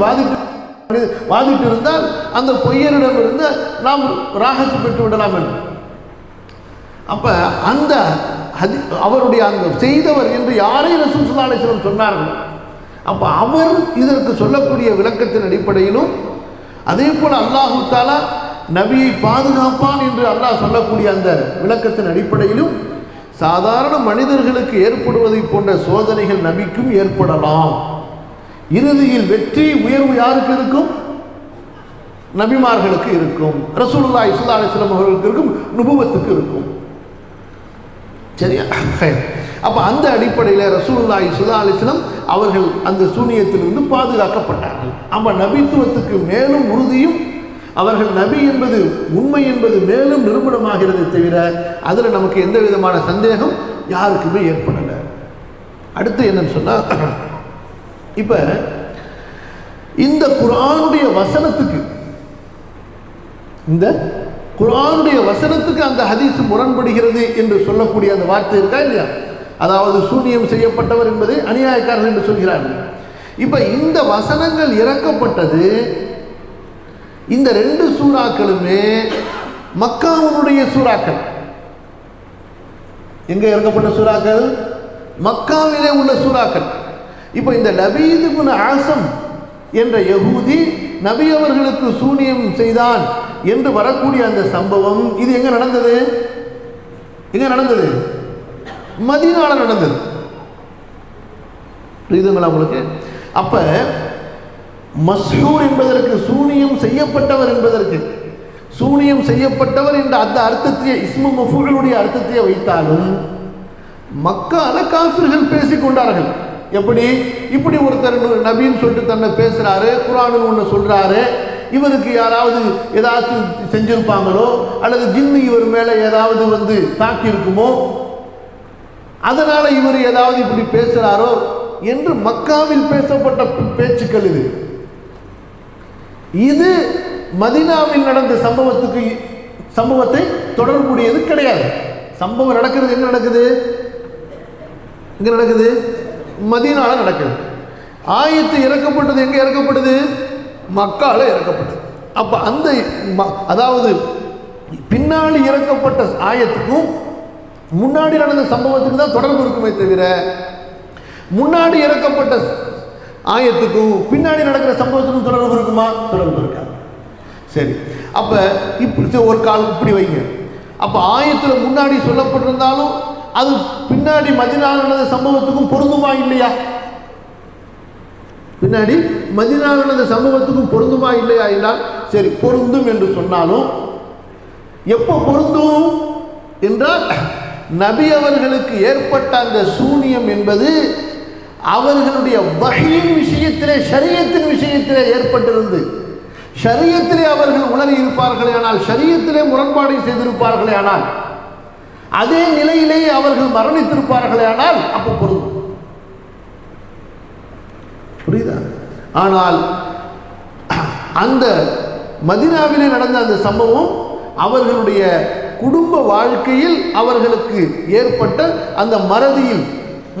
வாதிட்டு இருந்தால் அந்த பொய்யரிடம் இருந்து நாம் ராகத்து பெற்று விடலாம் என்று. அப்ப அந்த அவருடைய அந்த செய்தவர் என்று யாரை ரசூல் ஸல்லல்லாஹு அலைஹி வஸல்லம் சொன்னார்கள். அப்ப அவர் இதற்கு சொல்லக்கூடிய விளக்கத்தின் அடிப்படையிலும், அதே போல அல்லாஹு தஆலா நபியை பாதுகாப்பான் என்று அல்லாஹ் சொல்லக்கூடிய அந்த விளக்கத்தின் அடிப்படையிலும் சாதாரண மனிதர்களுக்கு ஏற்படுவதை போன்ற சோதனைகள் நபிக்கும் ஏற்படலாம். இறுதியில் வெற்றி உயர்வு யாருக்கு இருக்கும்? நபிமார்களுக்கு இருக்கும், ரசூலுல்லாஹி ஸல்லல்லாஹு அலைஹி வஸல்லம் அவர்களுக்கு இருக்கும், நுபுவத்துக்கு இருக்கும். சரியா? அப்ப அந்த அடிப்படையில் ரசூலுல்லாஹி ஸல்லல்லாஹு அலைஹி வஸல்லம் அவர்கள் அந்த சூனியத்திலிருந்து பாதுகாக்கப்பட்டார்கள். அப்ப நபித்துவத்துக்கு மேலும் உறுதியும், அவர்கள் நபி என்பது உண்மை என்பது மேலும் நிரூபணமாகிறது தவிர அதில் நமக்கு எந்த விதமான சந்தேகம் யாருக்குமே ஏற்படலை. அடுத்து என்னன்னு சொன்னா, இப்ப இந்த குர்ஆனுடைய வசனத்துக்கு, இந்த குர்ஆனுடைய வசனத்துக்கு அந்த ஹதீஸ் முரண்படுகிறது என்று சொல்லக்கூடிய அந்த வார்த்தை இருக்கா இல்லையா? அதாவது சூனியம் செய்யப்பட்டவர் என்பது அநியாயக்காரர் என்று சொல்கிறார்கள். இப்ப இந்த வசனங்கள் இறக்கப்பட்டது இந்த 2 சூறாக்களுமே மக்காவுடைய சூறாக்கள். எங்க இறக்கப்பட்ட சூறாக்கள்? மக்காவிலே உள்ள சூறாக்கள். இப்ப இந்த லபீத் இப்னு ஆஸம் என்ற யஹூதி நபி அவர்களுக்கு சூனியம் செய்தான் என்று வரக்கூடிய அந்த சம்பவம் இது எங்க நடந்தது? எங்க நடந்தது? மதீனால நடந்தது. புரியுதுங்களா உங்களுக்கு? அப்ப மஸ்ஹூர் என்பதற்கு, சூனியம் செய்யப்பட்டவர் என்பதற்கு, சூனியம் செய்யப்பட்டவர் என்ற அந்த அர்த்தத்தையே, இஸ்மு மஃஊலுடைய அர்த்தத்தையே வைத்தாலும் மக்கால காஃபிர்கள் பேசிக்கொண்டார்கள். எப்படி? இப்படி ஒருத்தர் நபின்னு சொல்லிட்டு தன்னை பேசுறாரு, குர்ஆன் ஒன்று சொல்றாரு, இவருக்கு யாராவது ஏதாச்சும் செஞ்சிருப்பாங்களோ அல்லது ஜின்னு இவர் மேலே ஏதாவது வந்து தாக்கி இருக்குமோ, அதனால இவர் ஏதாவது இப்படி பேசுறாரோ என்று மக்காவில் பேசப்பட்ட பேச்சுக்கள் இது. இது மதீனாவில் நடந்த சம்பவத்தை தொடர்புடையது கிடையாது. சம்பவம் நடக்கிறது எங்க நடக்குது? எங்க நடக்குது? மதீனால நடக்குது. ஆயத்து இறக்கப்பட்டது எங்க இறக்கப்பட்டது? மக்கால இறக்கப்பட்டது. அப்ப அந்த அதாவது பின்னாடி இறக்கப்பட்ட ஆயத்துக்கும் முன்னாடி நடந்த சம்பவத்துக்கு தான் தொடர்பு இருக்குமே தவிர முன்னாடி இறக்கப்பட்ட ஆயத்துக்கும் பின்னாடி நடக்கிற சம்பவத்துக்கும் தொடர்பு இருக்குமா? தொடர்பு இருக்காது. சரி, அப்ப இப்படி ஒரு கால் இப்படி வைங்க. அப்ப ஆயத்துல முன்னாடி சொல்லப்பட்டிருந்தாலும் அது பின்னாடி மதீனாவில் நடந்த சம்பவத்துக்கும் பொருந்துமா இல்லையா? பின்னாடி மதீனாவில் நடந்த சம்பவத்துக்கும் பொருந்துமா இல்லையா என்றால் சரி, பொருந்தும் என்று சொன்னாலும் எப்போ பொருந்தும் என்றால் நபி அவர்களுக்கு ஏற்பட்ட அந்த சூனியம் என்பது அவர்களுடைய வஹீயின் விஷயத்திலே, ஷரியத்தின் விஷயத்திலே ஏற்பட்டிருந்து, ஷரியத்திலே அவர்கள் உணரி இருப்பார்களே ஆனால், ஷரியத்திலே முரண்பாடை செய்திருப்பார்களே ஆனால், அதே நிலையிலேயே அவர்கள் மரணித்திருப்பார்களே ஆனால் அப்போ பொருந்தும். புரியுதா? ஆனால் அந்த மதீனாவிலே நடந்த அந்த சம்பவம் அவர்களுடைய குடும்ப வாழ்க்கையில் அவர்களுக்கு ஏற்பட்ட அந்த மறதியில்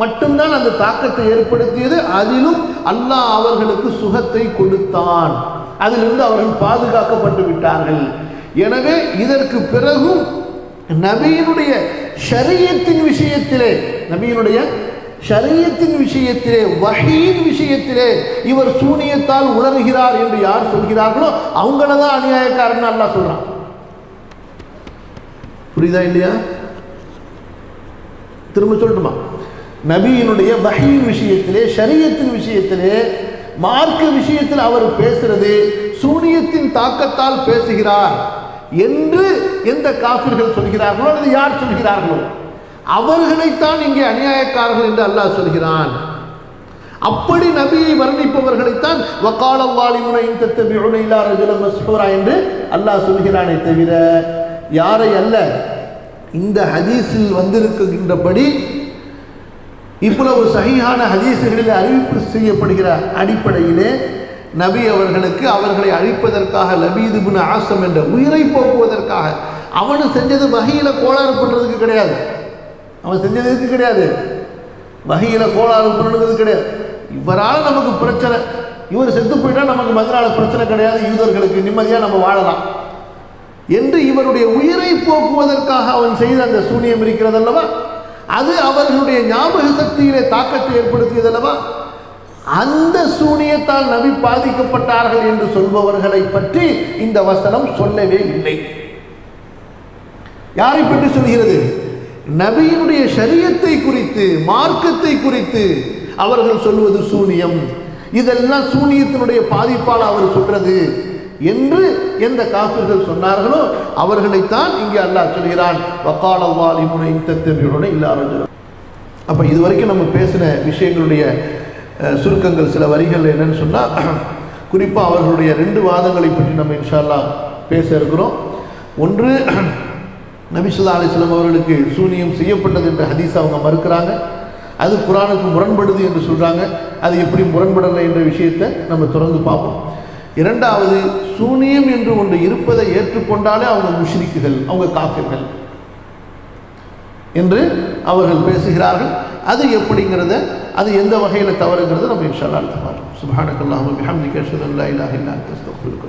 மட்டும்தான் அந்த தாக்கத்தை ஏற்படுத்தியது. அதிலும் அல்லாஹ் அவர்களுக்கு சுகத்தை கொடுத்தான். அதிலிருந்து அவர்கள் பாதுகாக்கப்பட்டு விட்டார்கள். எனவே இதற்கு பிறகும் நபியினுடைய ஷரியத்தின் விஷயத்திலே, நபியினுடைய ஷரியத்தின் விஷயத்திலே, வஹீயின் விஷயத்திலே இவர் சூனியத்தால் உணர்கிறார் என்று யார் சொல்கிறார்களோ அவங்கள தான் அநியாயக்காரன் அல்லாஹ் சொல்றான். புரியுதா இல்லையா? திரும்ப சொல்லட்டுமா? நபியினுடைய வஹீயின் விஷயத்திலே, ஷரியத்தின் விஷயத்திலே, மார்க்க விஷயத்தில் அவர் பேசுறது சூனியத்தின் தாக்கத்தால் பேசுகிறார் என்று எந்த காஃபிர்கள் சொல்கிறார்களோ அல்லது யார் சொல்கிறார்களோ அவர்களைத்தான் இங்கே அநியாயக்காரர்கள் என்று அல்லாஹ் சொல்கிறான். அப்படி நபியை வர்ணிப்பவர்களைத்தான் வகாலல் வாலிமுன இன் தத்தபிஉன இல்லா ரஜுலன் மஸ்ஹூரா என்று அல்லாஹ் சொல்கிறானே தவிர யாரை அல்ல. இந்த ஹதீஸில் வந்திருக்கின்றபடி இவ்வளவு சஹீஹான ஹதீஸுகளில் அறிவிப்பு செய்யப்படுகிற அடிப்படையிலே நபி அவர்களுக்கு அவர்களை அழிப்பதற்காக லபீத் இப்னு ஆஸம் என்ற உயிரை போக்குவதற்காக அவனு செஞ்சது வஹீயில கோளாறு பண்ணுறதுக்கு கிடையாது. அவன் செஞ்சதுக்கு கிடையாது, வஹீயில கோளாறு பண்ணுறதுக்கு கிடையாது. இவரால் நமக்கு பிரச்சனை, இவர் செத்து போயிட்டா நமக்கு மதனால பிரச்சனை கிடையாது, யூதர்களுக்கு நிம்மதியாக நம்ம வாழலாம் என்று இவருடைய உயிரை போக்குவதற்காக அவன் செய்த அந்த சூனியம் இருக்கிறது அல்லவா, அது அவர்களுடைய ஞாபக சக்தியிலே தாக்கத்தை ஏற்படுத்தியது அல்லவா. அந்த சூனியத்தால் நபி பாதிக்கப்பட்டார்கள் என்று சொல்பவர்களை பற்றி இந்த வசனம் சொல்லவே இல்லை. யாரை பற்றி சொல்கிறது? நபியினுடைய ஷரியத்தை குறித்து, மார்க்கத்தை குறித்து அவர்கள் சொல்வது சூனியம், இதெல்லாம் சூனியத்தினுடைய பாதிப்பால் அவர் சொல்றது என்று எந்த காஃபிர்கள் சொன்னார்களோ அவர்களைத்தான் இங்கே அல்லாஹ் சொல்கிறான் வகாலல் வாலிமுன இன் தத்தபிஉன இல்லா ரஜுலன். அப்ப இதுவரைக்கும் நம்ம பேசின விஷயங்களுடைய சுருக்கங்கள் சில வரிகள் என்னன்னு சொன்னால், குறிப்பாக அவர்களுடைய 2 வாதங்களை பற்றி நம்ம இன்ஷா அல்லாஹ் பேச இருக்கிறோம். ஒன்று, நபி ஸல்லல்லாஹு அலைஹி வஸல்லம் அவர்களுக்கு சூனியம் செய்யப்பட்டது என்ற ஹதீஸ் அவங்க மறுக்கிறாங்க, அது குர்ஆனுக்கு முரண்படுது என்று சொல்கிறாங்க. அது எப்படி முரண்படலை என்ற விஷயத்தை நம்ம தொடர்ந்து பார்ப்போம். இரண்டாவது, சூனியம் என்று ஒன்று இருப்பதை ஏற்றுக்கொண்டாலே அவங்க முஷ்ரிக்குகள், அவங்க காஃபிர்கள் என்று அவர்கள் பேசுகிறார்கள். அது எப்படிங்கிறத, அது எந்த வகையில் தவறுங்கிறத நம்ம இன்ஷா அல்லாஹ் பார்ப்போம். சுப்ஹானக்கல்லாஹு வ பிஹம்திக அஷ்ஹது அன் லா இலாஹா இல்லா அன்த அஸ்தக்ஃபிருக்க.